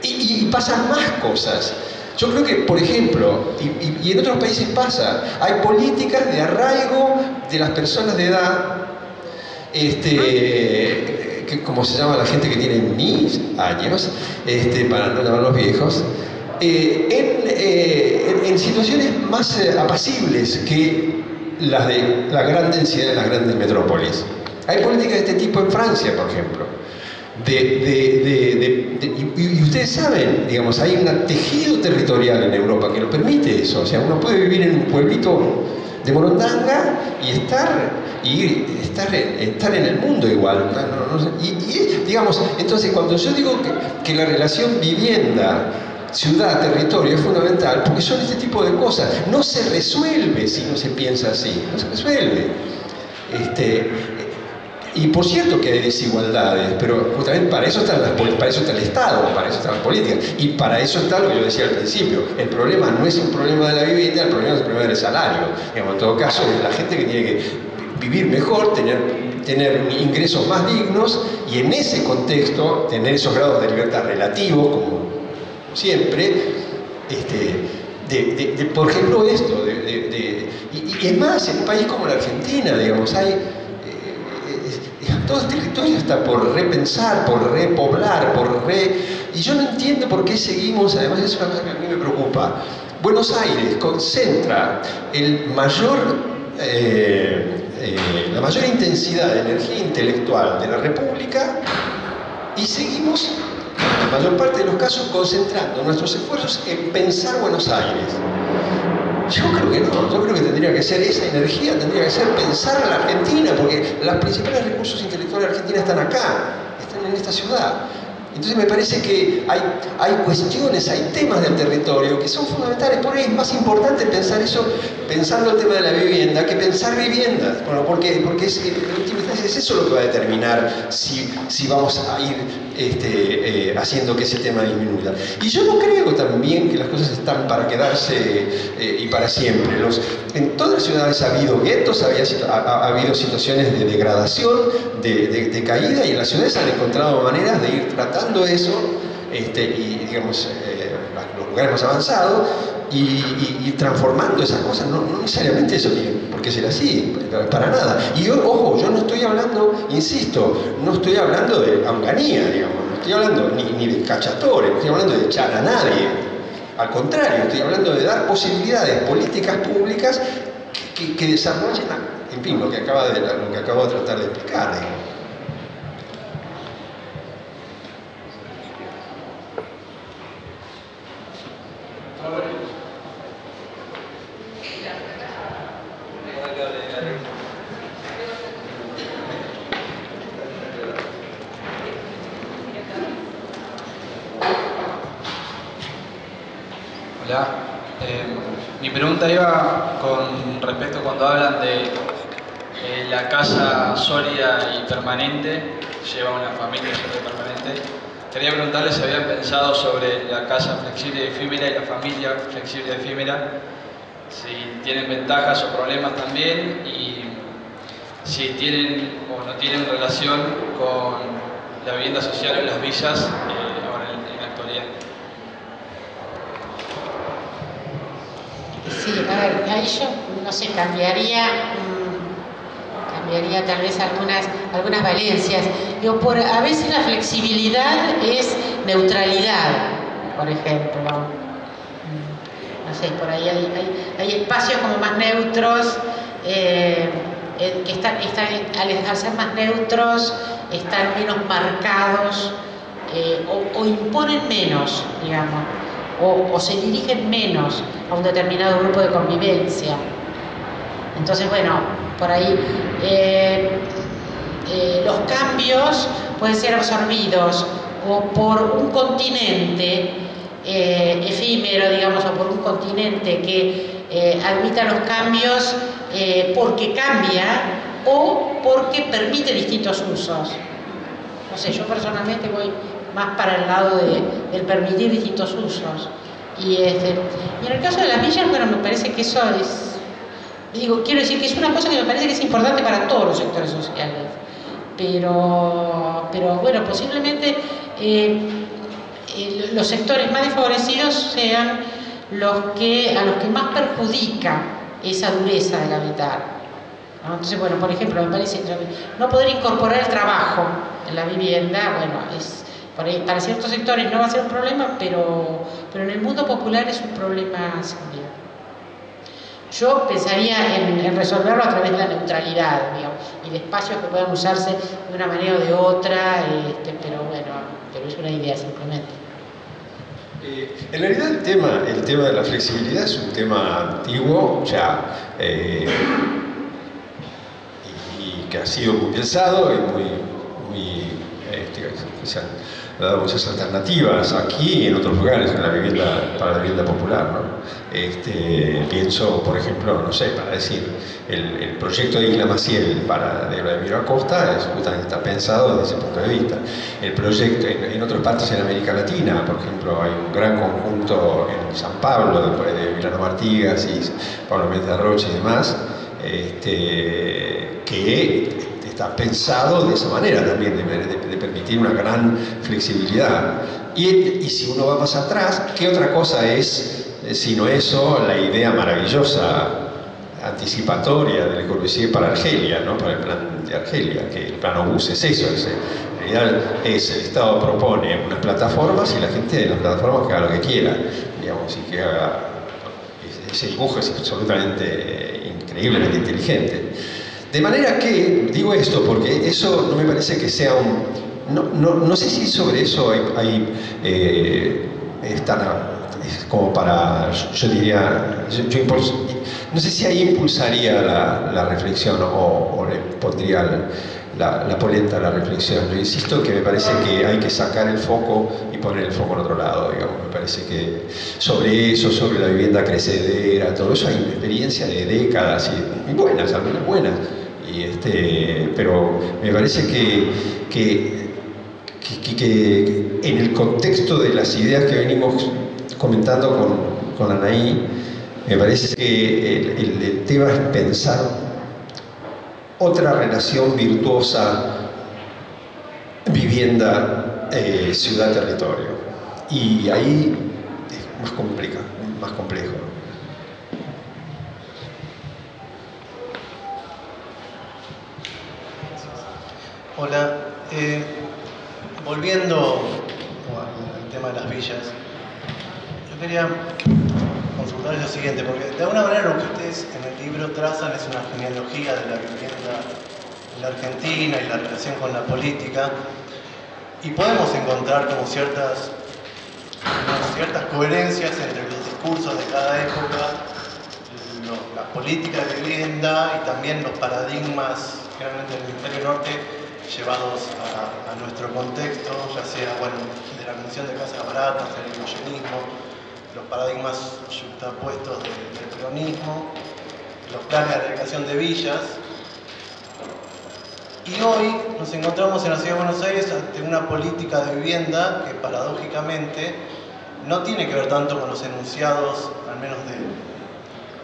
y pasan más cosas. Yo creo que, por ejemplo, y en otros países pasa, hay políticas de arraigo de las personas de edad, como se llama la gente que tiene mis años, para no llamarlos viejos, en situaciones más apacibles que las de la gran densidad de las grandes metrópolis. Hay políticas de este tipo en Francia, por ejemplo. Y ustedes saben, digamos, hay un tejido territorial en Europa que lo permite eso. O sea, uno puede vivir en un pueblito de Morondanga y estar en el mundo igual. Digamos, entonces, cuando yo digo que la relación vivienda, ciudad, territorio es fundamental, porque son este tipo de cosas. No se resuelve si no se piensa así, no se resuelve. Y por cierto que hay desigualdades, pero justamente para eso está el Estado, para eso están las políticas, y para eso está lo que yo decía al principio. El problema no es un problema de la vivienda, el problema es el problema del salario. En todo caso, es la gente que tiene que vivir mejor, tener ingresos más dignos, y en ese contexto tener esos grados de libertad relativos, como siempre, por ejemplo, esto, y es más, en un país como la Argentina, digamos, hay todo el territorio está por repensar, por repoblar, y yo no entiendo por qué seguimos, además es una cosa que a mí me preocupa. Buenos Aires concentra la mayor intensidad de energía intelectual de la República, y seguimos, en la mayor parte de los casos, concentrando nuestros esfuerzos en pensar Buenos Aires. Yo creo que no, yo creo que tendría que ser esa energía, tendría que ser pensar a la Argentina, porque los principales recursos intelectuales de Argentina están acá, están en esta ciudad. Entonces me parece que hay cuestiones, hay temas del territorio que son fundamentales. Por ahí es más importante pensar eso, pensando el tema de la vivienda, que pensar viviendas. Bueno, porque en última instancia es eso lo que va a determinar si vamos a ir haciendo que ese tema disminuya. Y yo no creo también que las cosas están para quedarse y para siempre. En todas las ciudades ha habido guetos, ha habido situaciones de degradación, de caída, y en las ciudades han encontrado maneras de ir tratando eso, y digamos, los lugares más avanzados, y transformando esas cosas. No necesariamente eso tiene por qué ser así, para nada. Y ojo, yo no estoy hablando, insisto, no estoy hablando de Onganía, digamos, no estoy hablando ni de cachatores, no estoy hablando de echar a nadie. Al contrario, estoy hablando de dar posibilidades, políticas públicas que desarrollen, en fin, lo que acabo de tratar de explicar, digamos. Hola, mi pregunta iba con respecto cuando hablan de la casa sólida y permanente, lleva una familia sólida y permanente. Quería preguntarles si habían pensado sobre la casa flexible y efímera y la familia flexible y efímera, si tienen ventajas o problemas también, y si tienen o no tienen relación con la vivienda social o las villas ahora en la actualidad. Sí, a ver, ahí yo, no sé, cambiaría tal vez algunas valencias. Digo, a veces la flexibilidad es neutralidad, por ejemplo. No sé, por ahí hay espacios como más neutros, que al ser más neutros, están menos marcados, o imponen menos, digamos. O se dirigen menos a un determinado grupo de convivencia. Entonces, bueno, por ahí los cambios pueden ser absorbidos o por un continente efímero, digamos, o por un continente que admita los cambios porque cambia o porque permite distintos usos. No sé, yo personalmente voy más para el lado del permitir distintos usos. Y en el caso de las villas, bueno, me parece que eso es... quiero decir que es una cosa que me parece que es importante para todos los sectores sociales. Pero bueno, posiblemente los sectores más desfavorecidos sean a los que más perjudica esa dureza del habitar. ¿No? Entonces, bueno, por ejemplo, me parece no poder incorporar el trabajo en la vivienda, bueno, para ciertos sectores no va a ser un problema, pero en el mundo popular es un problema serio. Yo pensaría en resolverlo a través de la neutralidad, digamos, y de espacios que puedan usarse de una manera o de otra, pero es una idea simplemente. En realidad el tema de la flexibilidad es un tema antiguo ya, y que ha sido muy pensado y se han dado muchas alternativas aquí y en otros lugares para la vivienda popular, ¿no? Pienso, por ejemplo, no sé, para decir, el proyecto de Isla Maciel de Vladimiro Acosta justamente está pensado desde ese punto de vista. El proyecto en otras partes en América Latina, por ejemplo, hay un gran conjunto en San Pablo, de Milano Martigas y Pablo Méndez de Roche y demás, que está pensado de esa manera también, de permitir una gran flexibilidad. Y si uno va más atrás, ¿qué otra cosa es, sino eso, la idea maravillosa, anticipatoria de Le Corbusier para Argelia, ¿no? Para el plan de Argelia, que el plan Obús es eso, en realidad el Estado propone unas plataformas y la gente de las plataformas que haga lo que quiera, digamos, y que haga... Ese dibujo es absolutamente increíblemente inteligente. De manera que, digo esto porque eso no me parece que sea un... No sé si sobre eso es como para, yo diría, no sé si ahí impulsaría la reflexión o le pondría la polenta, la reflexión. Yo insisto que me parece que hay que sacar el foco y poner el foco en otro lado, digamos. Me parece que sobre eso, sobre la vivienda crecedera, todo eso hay una experiencia de décadas y buenas, algunas buenas. Pero me parece que en el contexto de las ideas que venimos comentando con Anaí, me parece que el tema es pensar otra relación virtuosa vivienda, ciudad-territorio. Y ahí es más complejo. Hola, volviendo al tema de las villas, yo quería consultarles lo siguiente, porque de alguna manera lo que ustedes en el libro trazan es una genealogía de la vivienda en la Argentina y la relación con la política, y podemos encontrar como ciertas coherencias entre los discursos de cada época, la política de vivienda y también los paradigmas, generalmente del hemisferio norte, llevados a nuestro contexto, ya sea de la Comisión de Casas Baratas, el irigoyenismo, los paradigmas yuxtapuestos del peronismo, los planes de erradicación de villas. Y hoy nos encontramos en la Ciudad de Buenos Aires ante una política de vivienda que paradójicamente no tiene que ver tanto con los enunciados, al menos del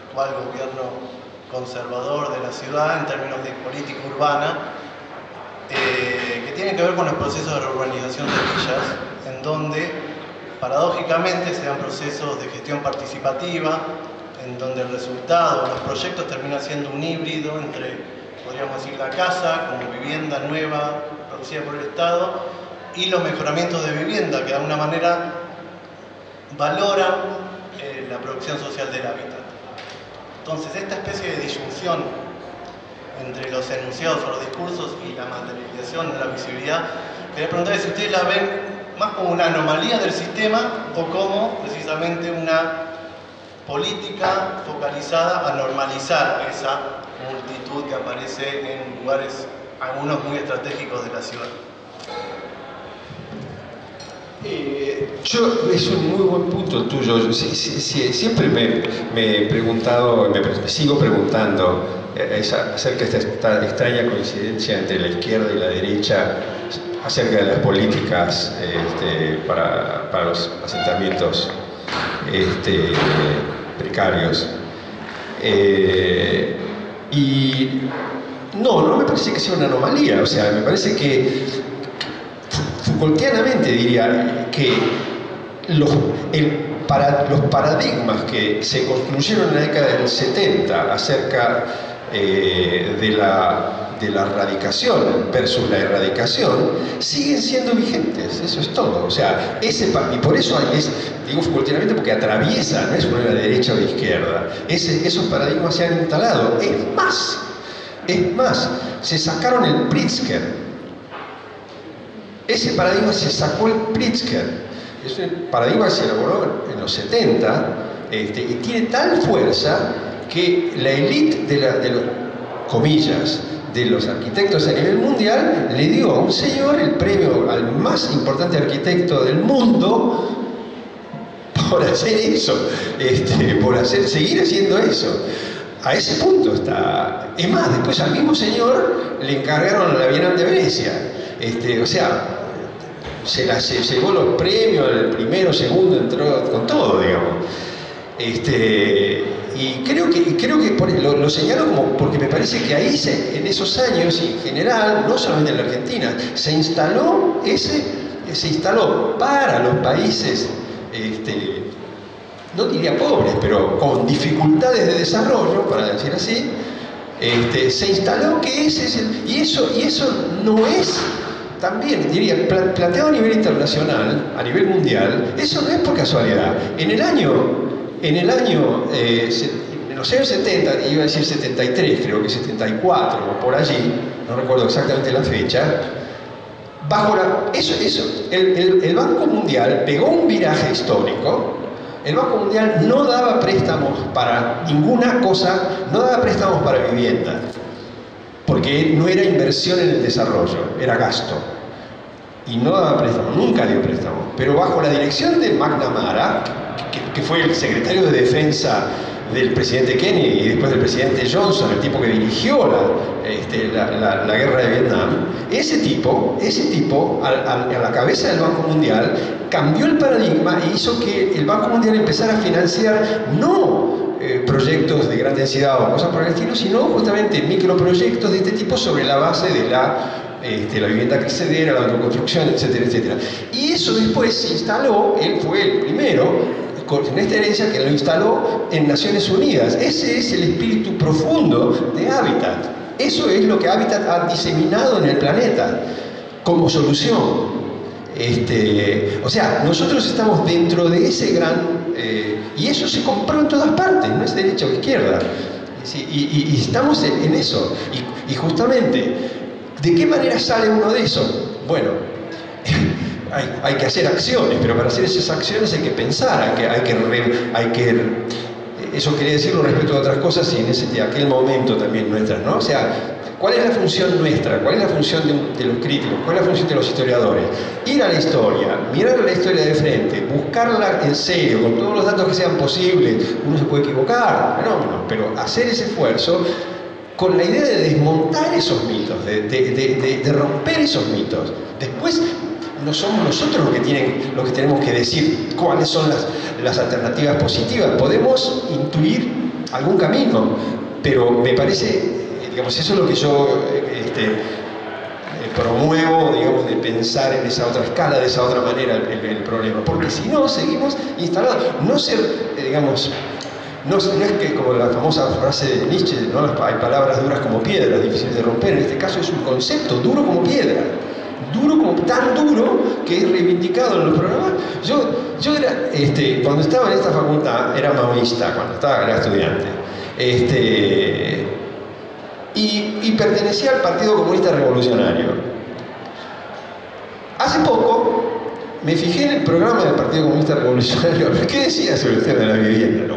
actual gobierno conservador de la ciudad en términos de política urbana, que tiene que ver con los procesos de reurbanización de villas, en donde paradójicamente se dan procesos de gestión participativa, en donde el resultado, los proyectos termina siendo un híbrido entre, podríamos decir, la casa como vivienda nueva producida por el Estado y los mejoramientos de vivienda que de alguna manera valoran la producción social del hábitat. Entonces, esta especie de disyunción entre los enunciados o los discursos y la materialización de la visibilidad, quería preguntarles si ustedes la ven más como una anomalía del sistema o como precisamente una política focalizada a normalizar esa multitud que aparece en lugares, algunos muy estratégicos de la ciudad. Es un muy buen punto el tuyo. Siempre me he preguntado, me sigo preguntando acerca de esta extraña coincidencia entre la izquierda y la derecha acerca de las políticas para los asentamientos precarios. Y no me parece que sea una anomalía. O sea, me parece que Foucaultianamente diría que los paradigmas que se construyeron en la década del 70 acerca de la radicación versus la erradicación siguen siendo vigentes, eso es todo. O sea, y por eso digo Foucaultianamente porque atraviesa, no es una derecha o de izquierda, esos paradigmas se han instalado. Es más, se sacaron el Pritzker. Ese paradigma se sacó el Pritzker. Ese paradigma se elaboró en los 70 y tiene tal fuerza que la élite de los comillas de los arquitectos a nivel mundial le dio a un señor el premio al más importante arquitecto del mundo por hacer eso, seguir haciendo eso. A ese punto está. Es más, después al mismo señor le encargaron la Bienal de Venecia. O sea, se llevó los premios, el primero, segundo, entró con todo, digamos. Y creo que lo señalo como porque me parece que ahí en esos años y en general, no solamente en la Argentina, se instaló para los países, no diría pobres, pero con dificultades de desarrollo, para decir así, se instaló que ese es y eso no es. También diría, planteado a nivel internacional, a nivel mundial, eso no es por casualidad. En los años 70, iba a decir 73, creo que 74 o por allí, no recuerdo exactamente la fecha, el Banco Mundial pegó un viraje histórico. El Banco Mundial no daba préstamos para ninguna cosa, no daba préstamos para vivienda. porque no era inversión en el desarrollo, era gasto. Y no daba préstamo, nunca dio préstamo. Pero bajo la dirección de McNamara, que fue el secretario de Defensa del presidente Kennedy y después del presidente Johnson, el tipo que dirigió la guerra de Vietnam, ese tipo a la cabeza del Banco Mundial cambió el paradigma e hizo que el Banco Mundial empezara a financiar no proyectos de gran densidad o cosas por el estilo, sino justamente microproyectos de este tipo sobre la base de la vivienda que cedera, la autoconstrucción, etcétera, etcétera. Y eso después se instaló, él fue el primero en esta herencia que lo instaló en Naciones Unidas. Ese es el espíritu profundo de Habitat. Eso es lo que Habitat ha diseminado en el planeta como solución. O sea, nosotros estamos dentro de ese gran... y eso se compró en todas partes, no es derecha o izquierda. Y estamos en eso. Y justamente, ¿de qué manera sale uno de eso? Bueno, hay que hacer acciones, pero para hacer esas acciones hay que pensar, eso quería decirlo respecto a otras cosas y en aquel momento también nuestras, ¿no? O sea, ¿cuál es la función nuestra? ¿Cuál es la función de los críticos? ¿Cuál es la función de los historiadores? Ir a la historia, mirar la historia de frente, buscarla en serio, con todos los datos que sean posibles. Uno se puede equivocar, pero hacer ese esfuerzo con la idea de desmontar esos mitos, de romper esos mitos. Después, no somos nosotros los que tenemos que decir cuáles son las alternativas positivas. Podemos intuir algún camino, pero me parece, digamos, eso es lo que yo promuevo, digamos, de pensar en esa otra escala, de esa otra manera el problema. Porque si no, seguimos instalados. No ser, digamos, no es que, como la famosa frase de Nietzsche, ¿no? Hay palabras duras como piedras, difíciles de romper. En este caso es un concepto duro como piedra. Tan duro que es reivindicado en los programas. Yo era, cuando estaba en esta facultad, era maoísta, era estudiante. Y pertenecía al Partido Comunista Revolucionario. Hace poco me fijé en el programa del Partido Comunista Revolucionario. ¿Qué decía sobre el tema de la vivienda?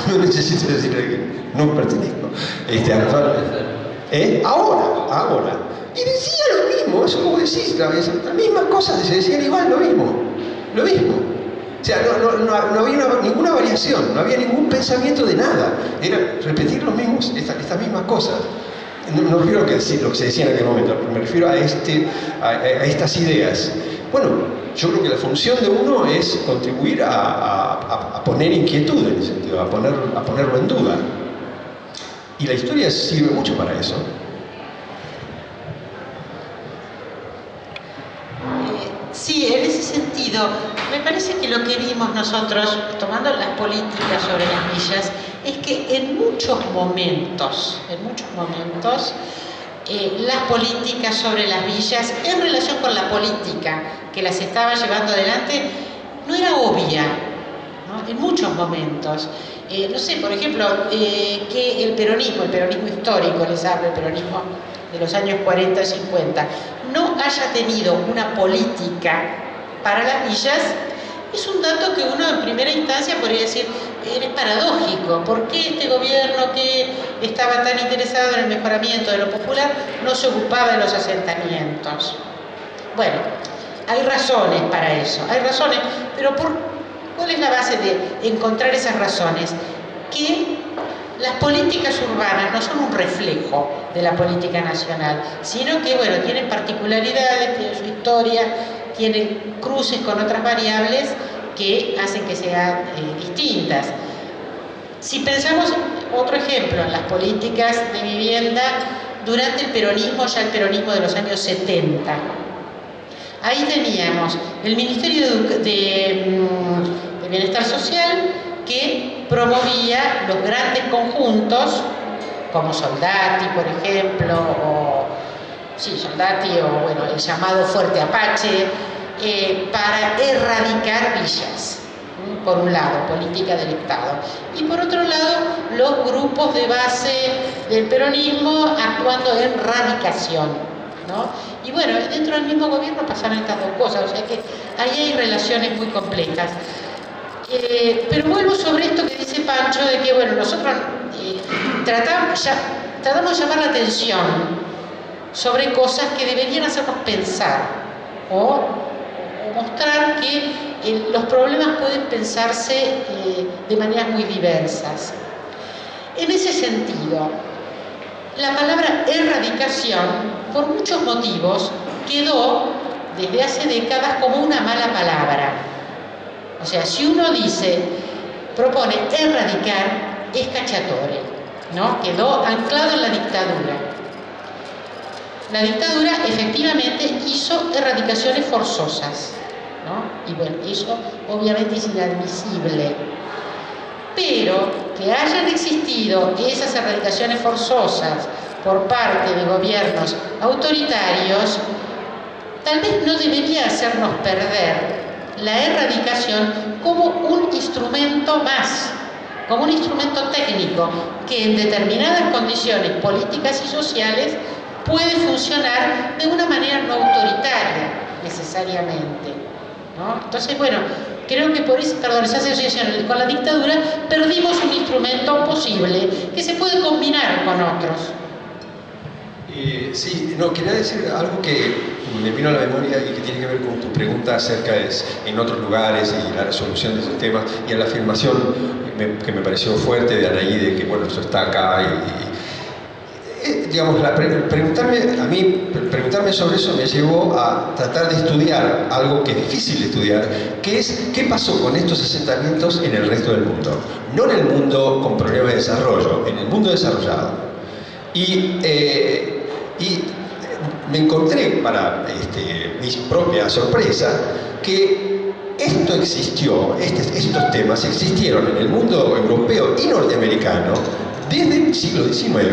No necesito decirle que no pertenezco. Ahora. Y decía lo mismo, eso como decís, las mismas cosas se decían igual, lo mismo. O sea, no había ninguna variación, no había ningún pensamiento de nada. Era repetir estas mismas cosas. No refiero a lo que se decía en aquel momento, me refiero a estas ideas. Bueno, yo creo que la función de uno es contribuir a poner inquietud en ese sentido, a ponerlo en duda. Y la historia sirve mucho para eso. Sí, en ese sentido, me parece que lo que vimos nosotros, tomando las políticas sobre las villas, es que en muchos momentos, las políticas sobre las villas, en relación con la política que las estaba llevando adelante, no era obvia, ¿no? En muchos momentos. No sé, por ejemplo, que el peronismo histórico, les hablo, el peronismo de los años 40 y 50, no haya tenido una política para las villas, es un dato que uno en primera instancia podría decir, es paradójico. ¿Por qué este gobierno que estaba tan interesado en el mejoramiento de lo popular no se ocupaba de los asentamientos? Bueno, hay razones para eso, pero ¿cuál es la base de encontrar esas razones? Que las políticas urbanas no son un reflejo de la política nacional, sino que, bueno, tienen particularidades, tienen su historia, tienen cruces con otras variables que hacen que sean distintas. Si pensamos, otro ejemplo, en las políticas de vivienda durante el peronismo, ya el peronismo de los años 70, ahí teníamos el Ministerio de Bienestar Social, que promovía los grandes conjuntos, como Soldati, por ejemplo, el llamado Fuerte Apache, para erradicar villas, por un lado, política del Estado, y por otro lado, los grupos de base del peronismo actuando en radicación, ¿no? Y bueno, dentro del mismo gobierno pasaron estas dos cosas, o sea que ahí hay relaciones muy complejas. Pero vuelvo sobre esto que dice Pancho, de que, bueno, nosotros tratamos, ya tratamos de llamar la atención sobre cosas que deberían hacernos pensar o mostrar que los problemas pueden pensarse de maneras muy diversas. En ese sentido, la palabra erradicación, por muchos motivos, quedó desde hace décadas como una mala palabra. O sea, si uno propone erradicar, es cacciatore, ¿no? Quedó anclado en la dictadura. La dictadura efectivamente hizo erradicaciones forzosas, ¿no? Y bueno, eso obviamente es inadmisible. Pero que hayan existido esas erradicaciones forzosas por parte de gobiernos autoritarios, tal vez no debería hacernos perder la erradicación como un instrumento más, como un instrumento técnico que en determinadas condiciones políticas y sociales puede funcionar de una manera no autoritaria necesariamente, ¿no? Entonces, bueno, creo que por esa asociación con la dictadura perdimos un instrumento posible que se puede combinar con otros. Sí, no, quería decir algo que me vino a la memoria y que tiene que ver con tu pregunta acerca de en otros lugares y la resolución de esos temas, y a la afirmación que me pareció fuerte de Anaí de que, bueno, eso está acá digamos, preguntarme sobre eso me llevó a tratar de estudiar algo que es difícil de estudiar, que es qué pasó con estos asentamientos en el resto del mundo. No en el mundo con problemas de desarrollo, en el mundo desarrollado. Y me encontré, para mi propia sorpresa, que esto existió, estos temas existieron en el mundo europeo y norteamericano desde el siglo XIX,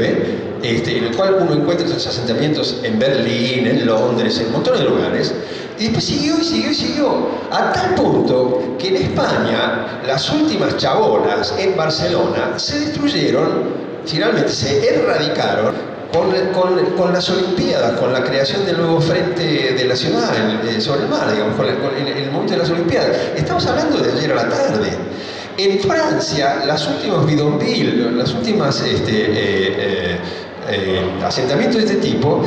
en el cual uno encuentra esos asentamientos en Berlín, en Londres, en un montón de lugares, y después siguió y siguió y siguió, a tal punto que en España las últimas chabolas en Barcelona se destruyeron, finalmente se erradicaron con las Olimpiadas, con la creación del nuevo frente de la ciudad sobre el mar, digamos, en el momento de las Olimpiadas. Estamos hablando de ayer a la tarde. En Francia, las últimas bidonvilles, las últimas asentamientos de este tipo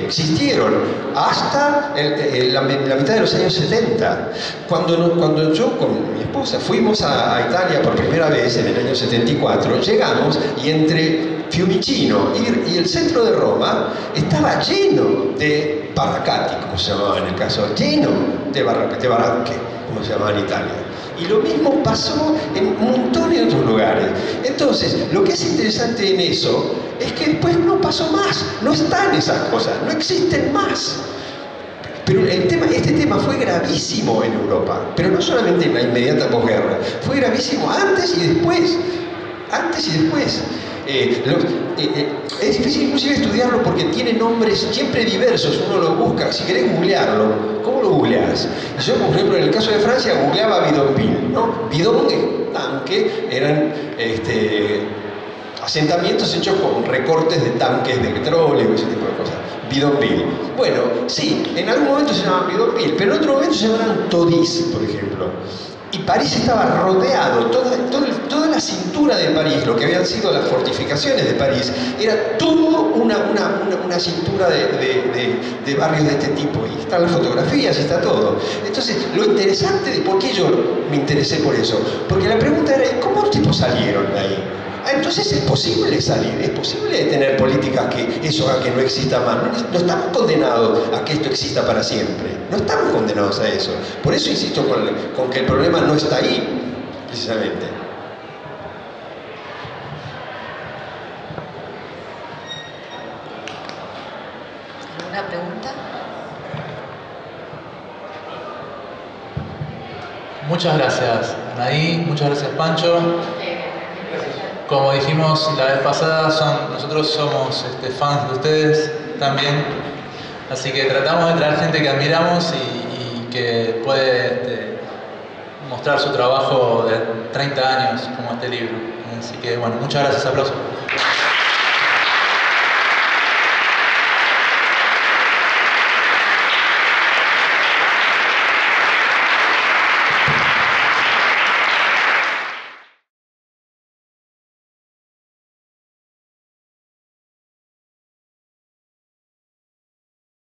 existieron hasta la mitad de los años 70. Cuando yo con mi esposa fuimos a Italia por primera vez en el año 74, llegamos y entre Fiumicino y el centro de Roma estaba lleno de barracati, como se llamaba en el caso, lleno de baracche, como se llamaba en Italia. Y lo mismo pasó en un montón de otros lugares. Entonces, lo que es interesante en eso es que después no pasó más, no están esas cosas, no existen más. Pero este tema fue gravísimo en Europa, pero no solamente en la inmediata posguerra, fue gravísimo antes y después. Antes y después. Es difícil inclusive estudiarlo porque tiene nombres siempre diversos, uno lo busca, si querés googlearlo, ¿cómo lo googleás? Yo, por ejemplo, en el caso de Francia googleaba bidonville, ¿no? Bidon, tanque, eran asentamientos hechos con recortes de tanques de petróleo, ese tipo de cosas. Bidonville. Bueno, sí, en algún momento se llamaban bidonville, pero en otro momento se llamaban taudis, por ejemplo. Y París estaba rodeado, toda la cintura de París, lo que habían sido las fortificaciones de París, era todo una cintura de barrios de este tipo. Y están las fotografías y está todo. Entonces, lo interesante de por qué yo me interesé por eso, porque la pregunta era, ¿cómo los tipos salieron de ahí? Entonces es posible salir, es posible tener políticas que eso haga que no exista más. No estamos condenados a que esto exista para siempre. No estamos condenados a eso. Por eso insisto con que el problema no está ahí, precisamente. ¿Alguna pregunta? Muchas gracias, Anaí. Muchas gracias, Pancho. Como dijimos la vez pasada, nosotros somos fans de ustedes también, así que tratamos de traer gente que admiramos y que puede mostrar su trabajo de 30 años como este libro. Así que bueno, muchas gracias, aplausos.